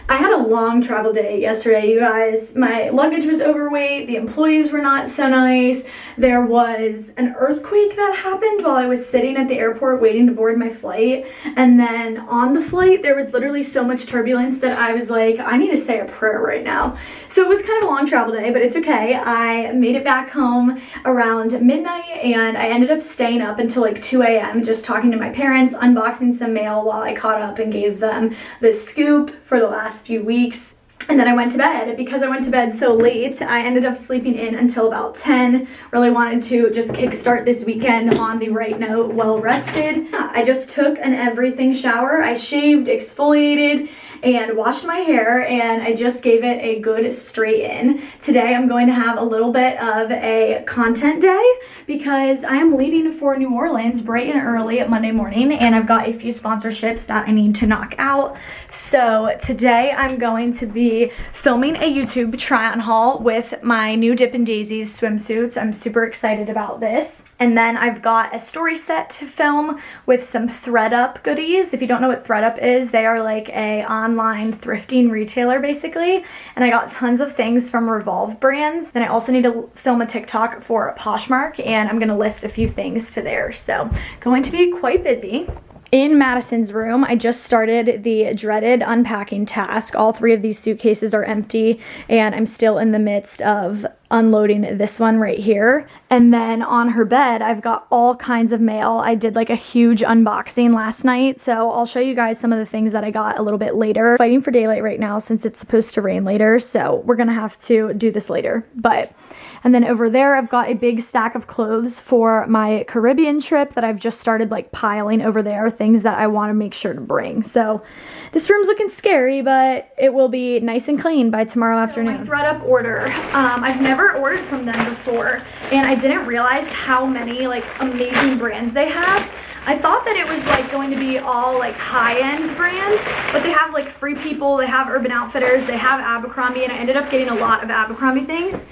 Speaker 1: I had a long travel day yesterday, you guys. My luggage was overweight, the employees were not so nice. There was an earthquake that happened while I was sitting at the airport waiting to board my flight. And then on the flight, there was literally so much turbulence that I was like, I need to say a prayer right now. So it was kind of a long travel day, but it's okay. I made it back home around midnight, and I ended up staying up until like 2 a.m. just talking to my parents, unboxing some mail while I caught up and gave them the scoop for the last few weeks. And then I went to bed. Because I went to bed so late, I ended up sleeping in until about 10. Really wanted to just kickstart this weekend on the right note, well rested. I just took an everything shower. I shaved, exfoliated, and washed my hair, and I just gave it a good straighten. Today I'm going to have a little bit of a content day because I am leaving for New Orleans bright and early at Monday morning, and I've got a few sponsorships that I need to knock out. So today I'm going to be filming a YouTube try-on haul with my new Dip and Daisy's swimsuits. I'm super excited about this. And then I've got a story set to film with some ThredUp goodies. If you don't know what ThredUp is, they are like a online thrifting retailer basically. And I got tons of things from Revolve brands. Then I also need to film a TikTok for Poshmark, and I'm gonna list a few things to there. So going to be quite busy. In Madison's room, I just started the dreaded unpacking task. All 3 of these suitcases are empty, and I'm still in the midst of unloading this one right here. And then on her bed, I've got all kinds of mail. I did like a huge unboxing last night, so I'll show you guys some of the things that I got a little bit later. Fighting for daylight right now since it's supposed to rain later, so we're gonna have to do this later. And then over there, I've got a big stack of clothes for my Caribbean trip that I've just started like piling over there, things that I want to make sure to bring. So this room's looking scary, but it will be nice and clean by tomorrow afternoon. My ThredUp order. I've never ordered from them before, and I didn't realize how many like amazing brands they have. I thought that it was like going to be all like high-end brands, but they have like Free People, they have Urban Outfitters, they have Abercrombie, and I ended up getting a lot of Abercrombie things.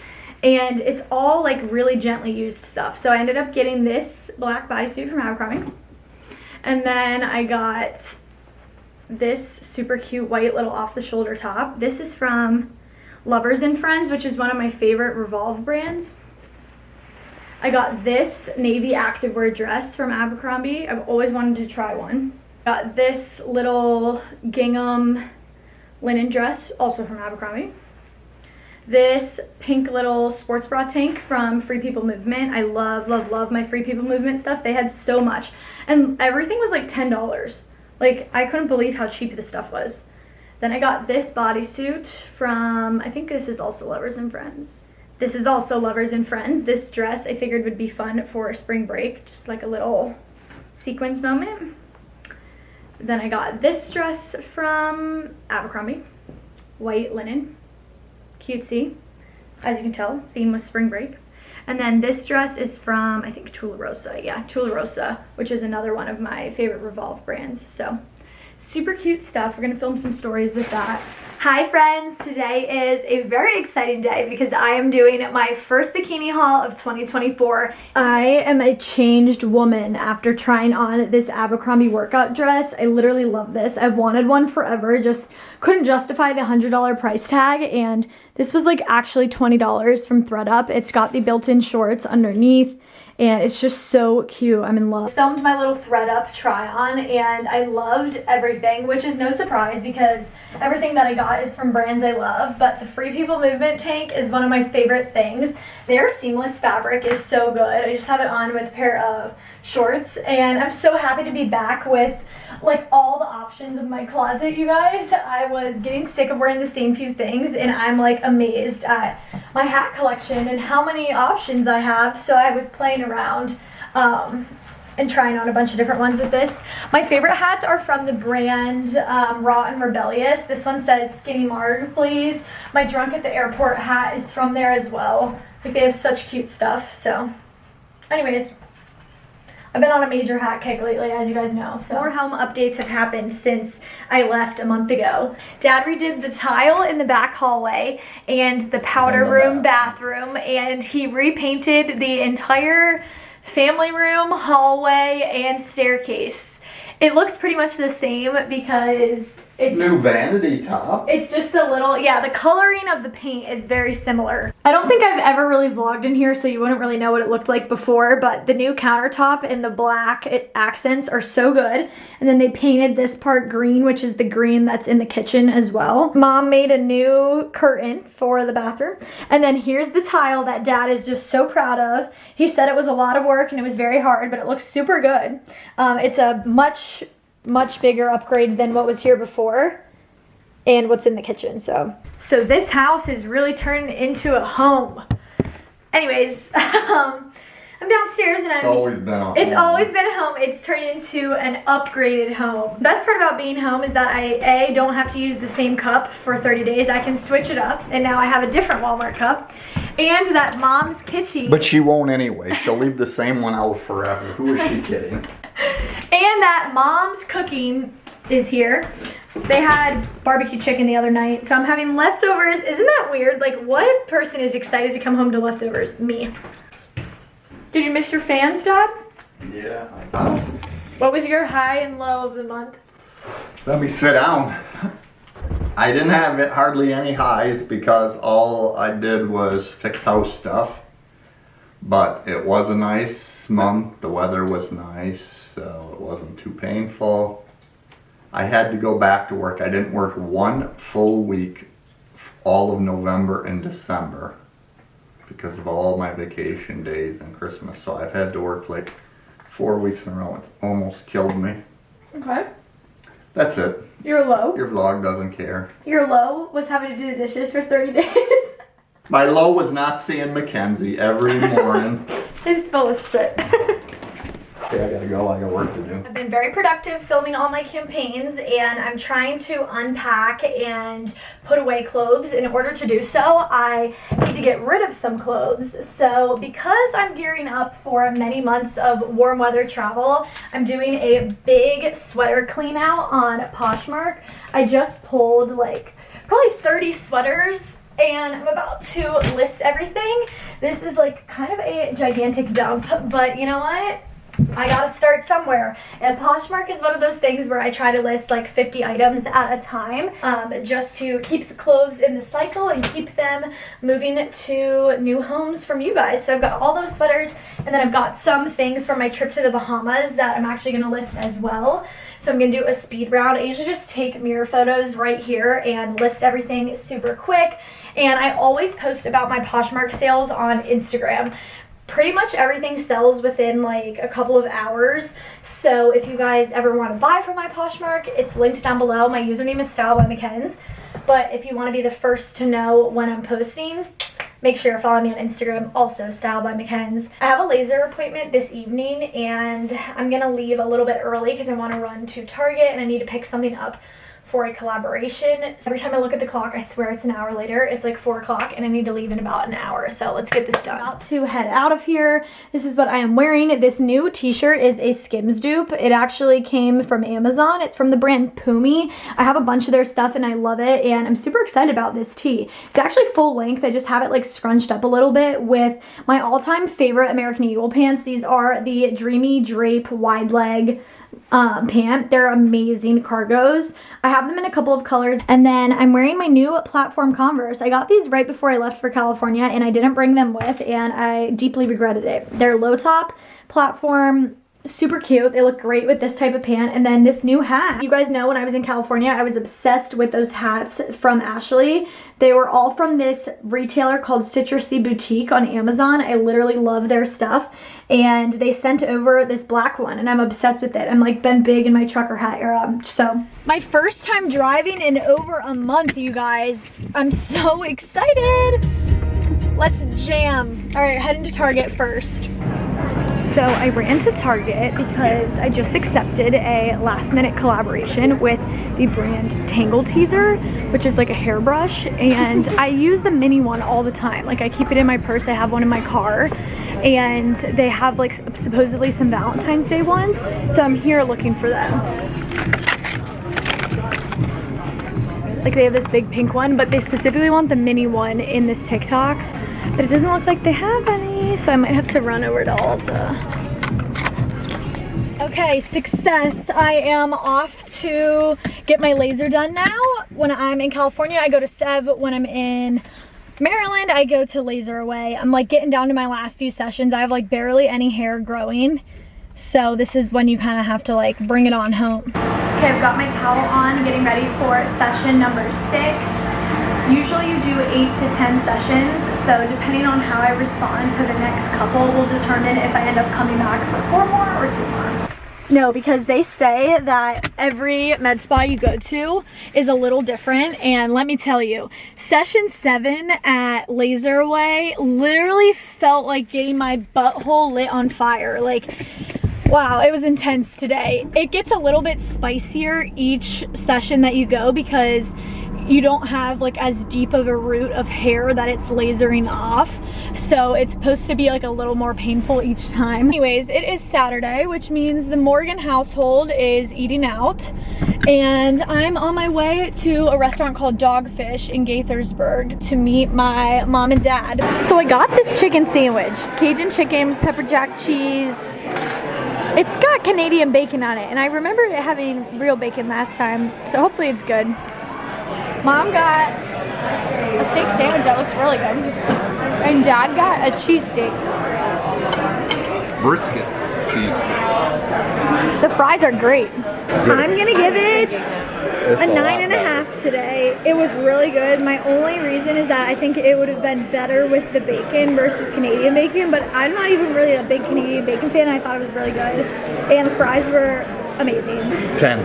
Speaker 1: And it's all like really gently used stuff. So I ended up getting this black bodysuit from Abercrombie. And then I got this super cute white little off the shoulder top. This is from Lovers and Friends, which is one of my favorite Revolve brands. I got this navy activewear dress from Abercrombie. I've always wanted to try one. Got this little gingham linen dress, also from Abercrombie. This pink little sports bra tank from Free People Movement. I love, love, love my Free People Movement stuff. They had so much. And everything was like $10. Like, I couldn't believe how cheap this stuff was. Then I got this bodysuit from, I think this is also Lovers and Friends. This is also Lovers and Friends. This dress I figured would be fun for spring break. Just like a little sequins moment. Then I got this dress from Abercrombie. White linen. Cutesy, as you can tell, theme was spring break. And then this dress is from, I think, Tularosa. Yeah, Tularosa, which is another one of my favorite Revolve brands. So super cute stuff. We're gonna film some stories with that. Hi friends, today is a very exciting day because I am doing my first bikini haul of 2024. I am a changed woman after trying on this Abercrombie workout dress. I literally love this. I've wanted one forever, just couldn't justify the $100 price tag, and this was like actually $20 from ThredUp. It's got the built-in shorts underneath, and it's just so cute. I'm in love. I filmed my little ThredUp try on, and I loved everything, which is no surprise because everything that I got is from brands I love, but the Free People Movement tank is one of my favorite things. Their seamless fabric is so good. I just have it on with a pair of shorts, and I'm so happy to be back with like all the options of my closet, you guys. I was getting sick of wearing the same few things, and I'm like amazed at my hat collection and how many options I have. So I was playing around and trying on a bunch of different ones with this. My favorite hats are from the brand Raw and Rebellious. This one says Skinny Marg, please. My Drunk at the Airport hat is from there as well. Like, they have such cute stuff. So anyways, I've been on a major hat kick lately, as you guys know. So more home updates have happened since I left a month ago. Dad redid the tile in the back hallway and the powder room bathroom, and he repainted the entire family room, hallway, and staircase. It looks pretty much the same because it's
Speaker 10: new vanity top.
Speaker 1: It's just a little, yeah, the coloring of the paint is very similar. I don't think I've ever really vlogged in here, so you wouldn't really know what it looked like before, but the new countertop and the black accents are so good. And then they painted this part green, which is the green that's in the kitchen as well. Mom made a new curtain for the bathroom. And then here's the tile that Dad is just so proud of. He said it was a lot of work and it was very hard, but it looks super good. It's a much bigger upgrade than what was here before and what's in the kitchen. So this house is really turning into a home. Anyways, I'm downstairs and it's always been a home. It's turned into an upgraded home. The best part about being home is that I don't have to use the same cup for 30 days. I can switch it up, and now I have a different Walmart cup. And that Mom's kitchen.
Speaker 10: But she won't anyway. She'll leave the same one out forever. Who is she kidding?
Speaker 1: And that Mom's cooking is here. They had barbecue chicken the other night, so I'm having leftovers. Isn't that weird? Like, what person is excited to come home to leftovers? Me. Did you miss your fans, Dad?
Speaker 10: Yeah.
Speaker 1: What was your high and low of the month?
Speaker 10: Let me sit down. I didn't have hardly any highs because all I did was fix house stuff. But it was a nice month. The weather was nice, so it wasn't too painful. I had to go back to work. I didn't work one full week all of November and December because of all my vacation days and Christmas. So I've had to work like 4 weeks in a row. It's almost killed me.
Speaker 1: Okay.
Speaker 10: That's it.
Speaker 1: Your low?
Speaker 10: Your vlog doesn't care.
Speaker 1: Your low was having to do the dishes for 30 days.
Speaker 10: My low was not seeing MCKENZ every morning.
Speaker 1: It's full of shit.
Speaker 10: Okay, I gotta go. I got work to do.
Speaker 1: I've been very productive filming all my campaigns, and I'm trying to unpack and put away clothes. In order to do so, I need to get rid of some clothes. So because I'm gearing up for many months of warm weather travel, I'm doing a big sweater clean out on Poshmark. I just pulled like probably 30 sweaters, and I'm about to list everything. This is like kind of a gigantic dump, but you know what? I gotta start somewhere. And Poshmark is one of those things where I try to list like 50 items at a time, just to keep the clothes in the cycle and keep them moving to new homes from you guys. So I've got all those sweaters, and then I've got some things from my trip to the Bahamas that I'm actually gonna list as well. So I'm gonna do a speed round. I usually just take mirror photos right here and list everything super quick. And I always post about my Poshmark sales on Instagram. Pretty much everything sells within like a couple of hours. So if you guys ever want to buy from my Poshmark, it's linked down below. My username is Styledby. But if you want to be the first to know when I'm posting, make sure you're following me on Instagram, also Styledby. I have a laser appointment this evening, and I'm gonna leave a little bit early because I want to run to Target and I need to pick something up for a collaboration. Every time I look at the clock, I swear it's an hour later. It's like 4 o'clock and I need to leave in about an hour. So let's get this done. About to head out of here. This is what I am wearing. This new t-shirt is a Skims dupe. It actually came from Amazon. It's from the brand Pumi. I have a bunch of their stuff and I love it, and I'm super excited about this tee. It's actually full length. I just have it like scrunched up a little bit with my all-time favorite American Eagle pants. These are the Dreamy Drape wide leg pant. They're amazing cargos. I have them in a couple of colors, and then I'm wearing my new platform Converse. I got these right before I left for California, and I didn't bring them with, and I deeply regretted it. They're low top platform, super cute. They look great with this type of pant. And then this new hat. You guys know when I was in California, I was obsessed with those hats from Ashley. They were all from this retailer called Citrusy Boutique on Amazon. I literally love their stuff, and they sent over this black one, and I'm obsessed with it. I'm like been big in my trucker hat era. So my first time driving in over a month, you guys. I'm so excited. Let's jam. All right, heading to Target first. So I ran to Target because I just accepted a last minute collaboration with the brand Tangle Teaser, which is like a hairbrush, and I use the mini one all the time. Like I keep it in my purse, I have one in my car, and they have like supposedly some Valentine's Day ones, so I'm here looking for them. Like they have this big pink one, but they specifically want the mini one in this TikTok. But it doesn't look like they have any, so I might have to run over to Ulta. Okay, success. I am off to get my laser done now. When I'm in California, I go to Sev. When I'm in Maryland, I go to Laser Away. I'm like getting down to my last few sessions. I have like barely any hair growing. So this is when you kind of have to like bring it on home. Okay, I've got my towel on, getting ready for session number 6. Usually you do 8 to 10 sessions, so depending on how I respond to the next couple will determine if I end up coming back for 4 more or 2 more. No, because they say that every med spa you go to is a little different, and let me tell you, session 7 at Laser Away literally felt like getting my butthole lit on fire. Like, wow, it was intense today. It gets a little bit spicier each session that you go because you don't have like as deep of a root of hair that it's lasering off, so it's supposed to be like a little more painful each time. Anyways, it is Saturday, which means the Morgan household is eating out, and I'm on my way to a restaurant called Dogfish in Gaithersburg to meet my mom and dad. So I got this chicken sandwich, Cajun chicken, pepper jack cheese. It's got Canadian bacon on it, and I remember it having real bacon last time, so hopefully it's good. Mom got a steak sandwich that looks really good, and Dad got a cheesesteak.
Speaker 10: Brisket. cheese stick.
Speaker 1: The fries are great. I'm gonna give it a 9.5 today. It was really good. My only reason is that I think it would have been better with the bacon versus Canadian bacon, but I'm not even really a big Canadian bacon fan. I thought it was really good. And the fries were amazing.
Speaker 10: 10.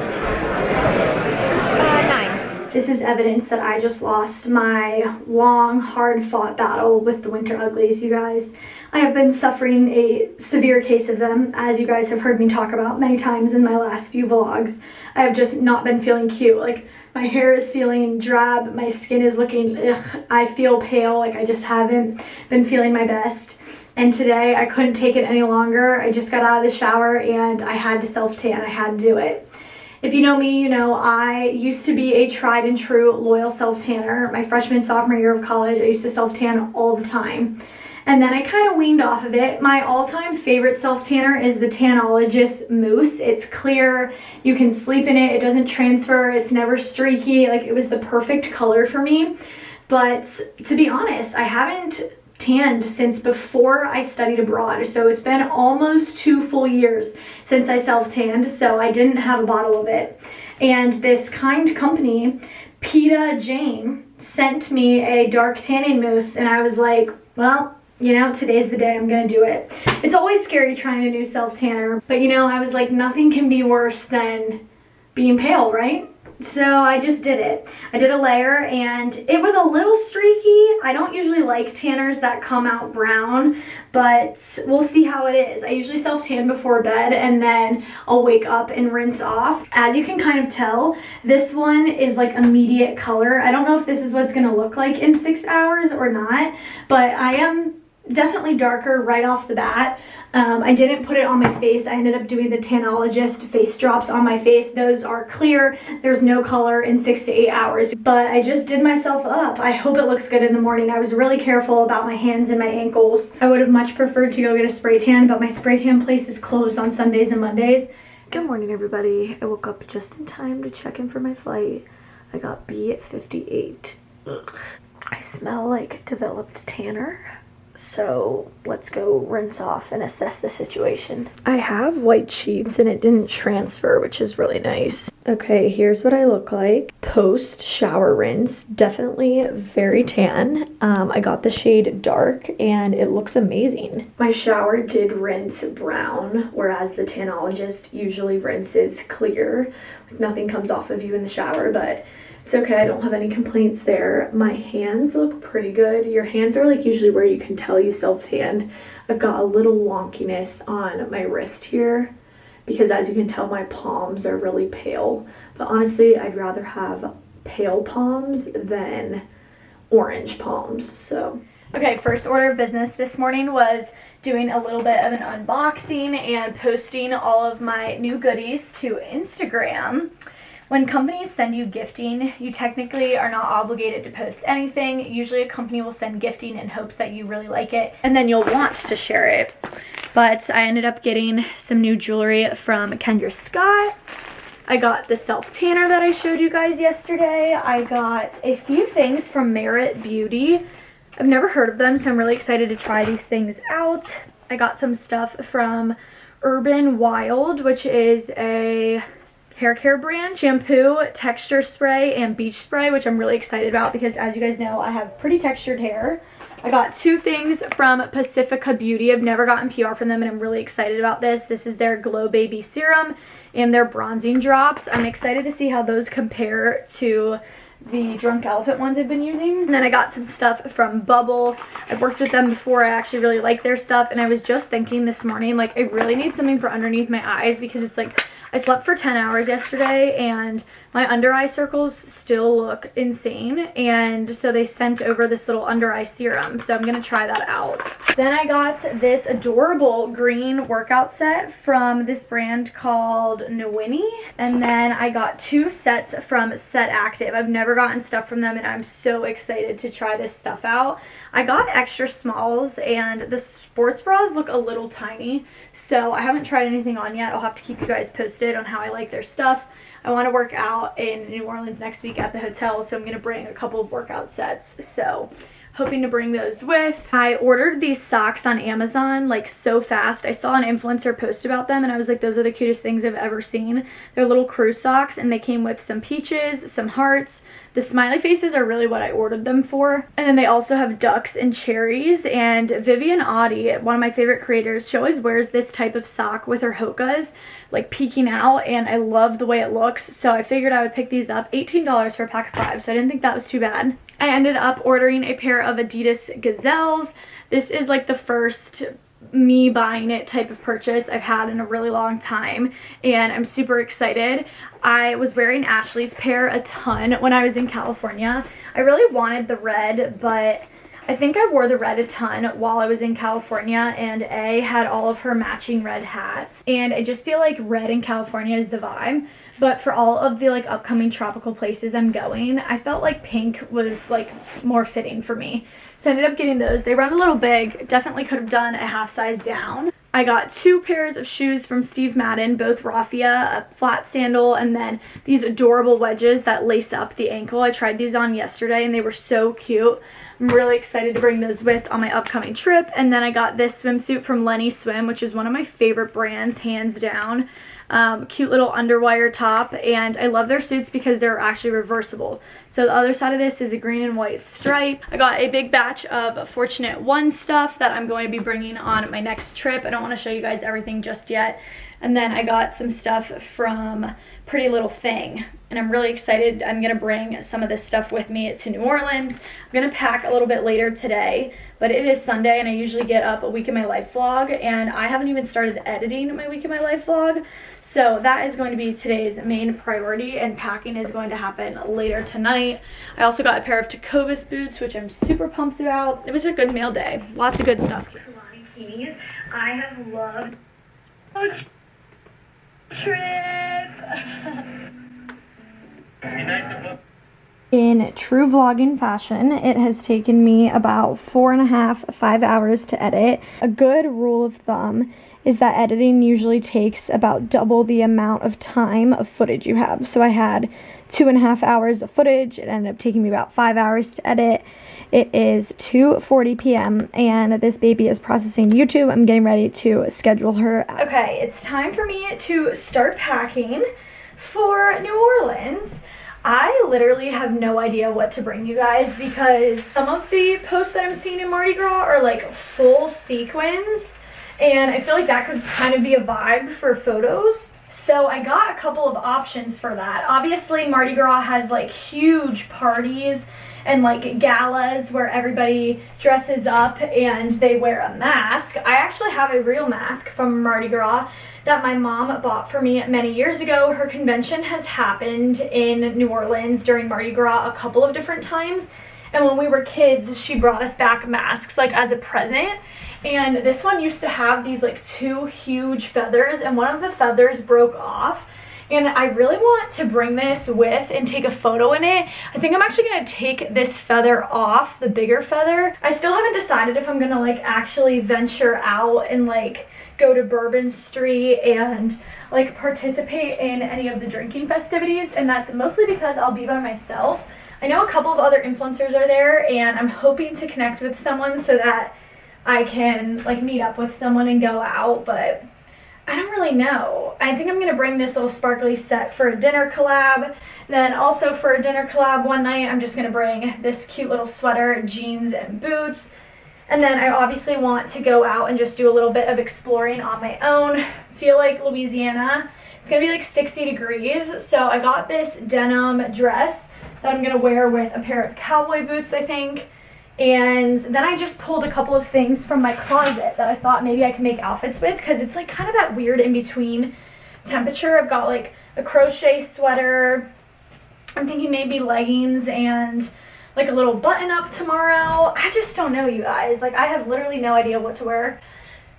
Speaker 1: 9. This is evidence that I just lost my long, hard-fought battle with the winter uglies, you guys. I have been suffering a severe case of them, as you guys have heard me talk about many times in my last few vlogs. I have just not been feeling cute. Like, my hair is feeling drab, my skin is looking, ugh, I feel pale, like I just haven't been feeling my best. And today I couldn't take it any longer. I just got out of the shower and I had to self-tan. I had to do it. If you know me, you know I used to be a tried and true loyal self-tanner. My freshman, sophomore year of college, I used to self-tan all the time. And then I kind of weaned off of it. My all-time favorite self-tanner is the Tanologist Mousse. It's clear, you can sleep in it, it doesn't transfer, it's never streaky. Like, it was the perfect color for me. But to be honest, I haven't tanned since before I studied abroad. So it's been almost 2 full years since I self-tanned, so I didn't have a bottle of it. And this kind company, Peta Jane, sent me a dark tanning mousse, and I was like, well, you know, today's the day I'm gonna do it. It's always scary trying a new self-tanner, but you know, I was like, nothing can be worse than being pale, right? So I just did it. I did a layer and it was a little streaky. I don't usually like tanners that come out brown, but we'll see how it is. I usually self-tan before bed and then I'll wake up and rinse off. As you can kind of tell, this one is like immediate color. I don't know if this is what it's gonna look like in 6 hours or not, but I am definitely darker right off the bat. I didn't put it on my face. I ended up doing the Tanologist face drops on my face. Those are clear. There's no color in 6 to 8 hours. But I just did myself up. I hope it looks good in the morning. I was really careful about my hands and my ankles. I would have much preferred to go get a spray tan, but my spray tan place is closed on Sundays and Mondays. Good morning, everybody. I woke up just in time to check in for my flight. I got B at 58. Ugh. I smell like developed tanner. So let's go rinse off and assess the situation. I have white sheets and it didn't transfer, which is really nice. Okay, here's what I look like post shower rinse. Definitely very tan. I got the shade dark and it looks amazing. My shower did rinse brown, whereas the Tanologist usually rinses clear. Like, nothing comes off of you in the shower, but it's okay, I don't have any complaints there. My hands look pretty good. Your hands are like usually where you can tell you self-tanned. I've got a little wonkiness on my wrist here because, as you can tell, my palms are really pale. But honestly, I'd rather have pale palms than orange palms, so. Okay, first order of business this morning was doing a little bit of an unboxing and posting all of my new goodies to Instagram. When companies send you gifting, you technically are not obligated to post anything. Usually a company will send gifting in hopes that you really like it, and then you'll want to share it. But I ended up getting some new jewelry from Kendra Scott. I got the self-tanner that I showed you guys yesterday. I got a few things from Merit Beauty. I've never heard of them, so I'm really excited to try these things out. I got some stuff from Urban Wild, which is a hair care brand, shampoo, texture spray, and beach spray, which I'm really excited about because, as you guys know, I have pretty textured hair. I got 2 things from Pacifica Beauty. I've never gotten PR from them and I'm really excited about this. This is their Glow Baby Serum and their bronzing drops. I'm excited to see how those compare to the Drunk Elephant ones I've been using. And then I got some stuff from Bubble. I've worked with them before. I actually really like their stuff, and I was just thinking this morning, like, I really need something for underneath my eyes because it's like I slept for 10 hours yesterday and my under eye circles still look insane, and so they sent over this little under eye serum, so I'm gonna try that out. Then I got this adorable green workout set from this brand called Nowini, and then I got 2 sets from Set Active. I've never gotten stuff from them and I'm so excited to try this stuff out. I got extra smalls and the sports bras look a little tiny, so I haven't tried anything on yet. I'll have to keep you guys posted on how I like their stuff. I want to work out in New Orleans next week at the hotel, so I'm going to bring a couple of workout sets. So hoping to bring those with. I ordered these socks on Amazon like so fast. I saw an influencer post about them and I was like, those are the cutest things I've ever seen. They're little cruise socks and they came with some peaches, some hearts. The smiley faces are really what I ordered them for. And then they also have ducks and cherries. And Vivian Audi, one of my favorite creators, she always wears this type of sock with her hokas, like peeking out, and I love the way it looks. So I figured I would pick these up. $18 for a pack of 5, so I didn't think that was too bad. I ended up ordering a pair of Adidas Gazelles. This is like the first me buying it type of purchase I've had in a really long time, and I'm super excited. I was wearing Ashley's pair a ton when I was in California. I really wanted the red, but I think I wore the red a ton while I was in California, and A had all of her matching red hats, and I just feel like red in California is the vibe. But for all of the like upcoming tropical places I'm going, I felt like pink was like more fitting for me. So I ended up getting those. They run a little big, definitely could have done a half size down. I got 2 pairs of shoes from Steve Madden, both raffia, a flat sandal, and then these adorable wedges that lace up the ankle. I tried these on yesterday and they were so cute. I'm really excited to bring those with on my upcoming trip. And then I got this swimsuit from Lenny Swim, which is one of my favorite brands, hands down. Cute little underwire top, and I love their suits because they're actually reversible. So the other side of this is a green and white stripe. I got a big batch of Fortunate One stuff that I'm going to be bringing on my next trip. I don't want to show you guys everything just yet. And then I got some stuff from Pretty Little Thing, and I'm really excited. I'm gonna bring some of this stuff with me to New Orleans. I'm gonna pack a little bit later today, but it is Sunday and I usually get up a week in my life vlog, and I haven't even started editing my week in my life vlog. So that is going to be today's main priority, and packing is going to happen later tonight. I also got a pair of Tecovas boots, which I'm super pumped about. It was a good meal day. Lots of good stuff. I have loved trip. In true vlogging fashion, it has taken me about 4.5–5 hours to edit. A good rule of thumb is that editing usually takes about double the amount of time of footage you have. So I had 2.5 hours of footage. It ended up taking me about 5 hours to edit. It is 2:40 p.m. and this baby is processing YouTube. I'm getting ready to schedule her. Okay, it's time for me to start packing for New Orleans. I literally have no idea what to bring you guys because some of the posts that I'm seeing in Mardi Gras are like full sequins, and I feel like that could kind of be a vibe for photos. So I got a couple of options for that. Obviously Mardi Gras has like huge parties and like galas where everybody dresses up and they wear a mask. I actually have a real mask from Mardi Gras that my mom bought for me many years ago. Her convention has happened in New Orleans during Mardi Gras a couple of different times, and when we were kids she brought us back masks like as a present, and this one used to have these like 2 huge feathers, and one of the feathers broke off. And I really want to bring this with and take a photo in it. I think I'm actually going to take this feather off, the bigger feather. I still haven't decided if I'm going to like actually venture out and like go to Bourbon Street and like participate in any of the drinking festivities. And that's mostly because I'll be by myself. I know a couple of other influencers are there, and I'm hoping to connect with someone so that I can like meet up with someone and go out, but I don't really know. I think I'm going to bring this little sparkly set for a dinner collab. Then also for a dinner collab one night, I'm just going to bring this cute little sweater, jeans, and boots. And then I obviously want to go out and just do a little bit of exploring on my own. Feel like Louisiana. It's going to be like 60 degrees. So I got this denim dress that I'm going to wear with a pair of cowboy boots, I think. And then I just pulled a couple of things from my closet that I thought maybe I could make outfits with, because it's like kind of that weird in-between temperature. I've got like a crochet sweater. I'm thinking maybe leggings and like a little button up tomorrow. I just don't know, you guys. Like I have literally no idea what to wear.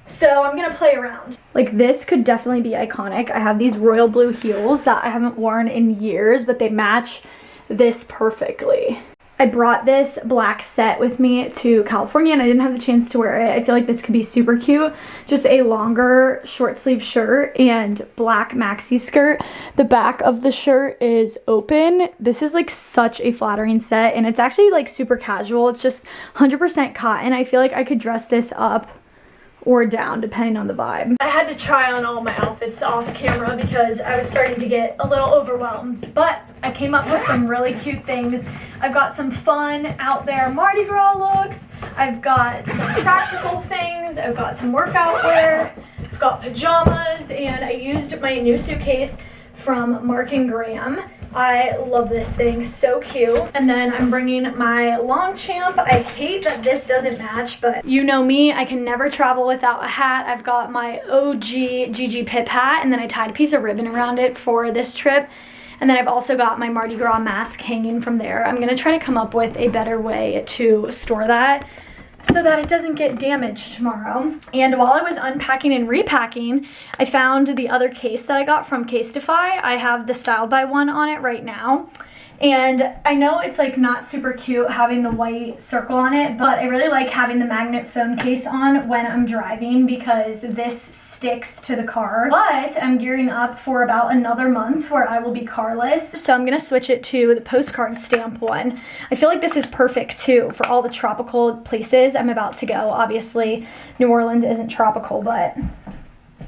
Speaker 1: So I'm gonna play around. Like this could definitely be iconic. I have these royal blue heels that I haven't worn in years, but they match this perfectly. I brought this black set with me to California and I didn't have the chance to wear it. I feel like this could be super cute. Just a longer short sleeve shirt and black maxi skirt. The back of the shirt is open. This is like such a flattering set and it's actually like super casual. It's just 100% cotton. I feel like I could dress this up or down depending on the vibe. I had to try on all my outfits off camera because I was starting to get a little overwhelmed, but I came up with some really cute things. I've got some fun out there Mardi Gras looks, I've got some practical things, I've got some workout wear, I've got pajamas, and I used my new suitcase from Mark & Graham. I love this thing, so cute. And then I'm bringing my Longchamp. I hate that this doesn't match, but you know me, I can never travel without a hat. I've got my OG Gigi Pip hat, and then I tied a piece of ribbon around it for this trip. And then I've also got my Mardi Gras mask hanging from there. I'm gonna try to come up with a better way to store that so that it doesn't get damaged tomorrow. And while I was unpacking and repacking, I found the other case that I got from Casetify. I have the Styledby one on it right now. And I know it's like not super cute having the white circle on it, but I really like having the magnet phone case on when I'm driving because this sticks to the car. But I'm gearing up for about another month where I will be carless, so I'm gonna switch it to the postcard stamp one. I feel like this is perfect too for all the tropical places I'm about to go. Obviously New Orleans isn't tropical, but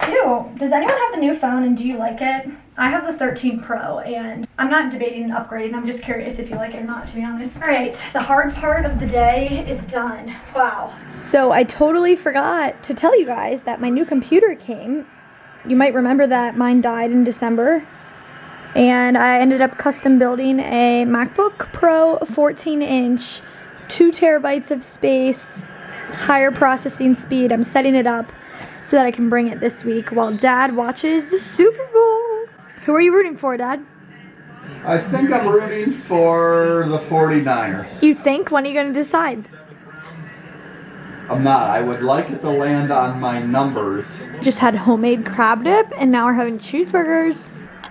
Speaker 1: ew, does anyone have the new phone and do you like it? I have the 13 Pro and I'm not debating upgrading. I'm just curious if you like it or not, to be honest. All right, the hard part of the day is done. Wow. So I totally forgot to tell you guys that my new computer came. You might remember that mine died in December. And I ended up custom building a MacBook Pro 14-inch, 2 terabytes of space, higher processing speed. I'm setting it up so that I can bring it this week while Dad watches the Super Bowl. Who are you rooting for, Dad?
Speaker 10: I think I'm rooting for the 49ers.
Speaker 1: You think? When are you going to decide?
Speaker 10: I'm not. I would like it to land on my numbers.
Speaker 1: Just had homemade crab dip and now we're having cheeseburgers.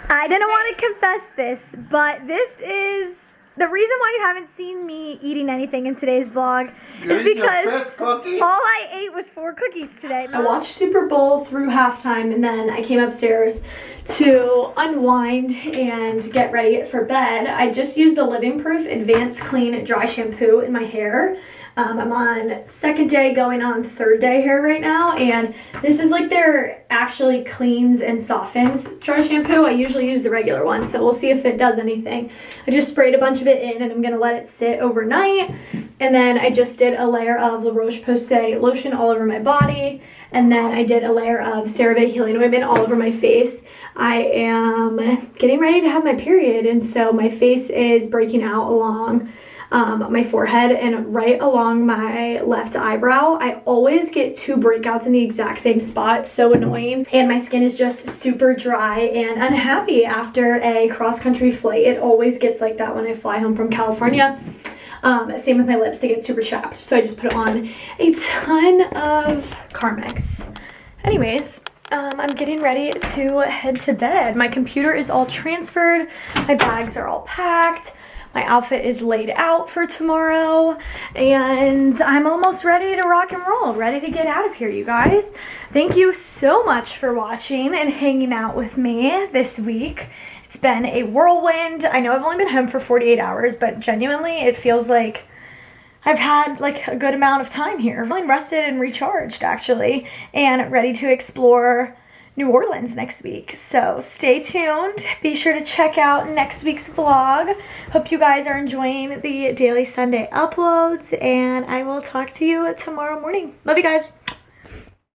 Speaker 1: I didn't want to confess this, but this is the reason why you haven't seen me eating anything in today's vlog is because all I ate was 4 cookies today. I watched Super Bowl through halftime and then I came upstairs to unwind and get ready for bed. I just used the Living Proof Advanced Clean Dry Shampoo in my hair. I'm on second day going on third day hair right now, and this is like their actually cleans and softens dry shampoo. I usually use the regular one, so we'll see if it does anything. I just sprayed a bunch of it in and I'm gonna let it sit overnight, and then I just did a layer of La Roche-Posay lotion all over my body, and then I did a layer of CeraVe Healing Ointment all over my face. I am getting ready to have my period, and so my face is breaking out along my forehead and right along my left eyebrow. I always get 2 breakouts in the exact same spot, so annoying, and my skin is just super dry and unhappy after a cross-country flight. It always gets like that when I fly home from California. Same with my lips, they get super chapped, so I just put on a ton of Carmex. Anyways, I'm getting ready to head to bed. My computer is all transferred, my bags are all packed, my outfit is laid out for tomorrow, and I'm almost ready to rock and roll, ready to get out of here, you guys. Thank you so much for watching and hanging out with me this week. It's been a whirlwind. I know I've only been home for 48 hours, but genuinely it feels like I've had like a good amount of time here. I'm feeling rested and recharged actually, and ready to explore New Orleans next week. So stay tuned. Be sure to check out next week's vlog. Hope you guys are enjoying the daily Sunday uploads, and I will talk to you tomorrow morning. Love you guys.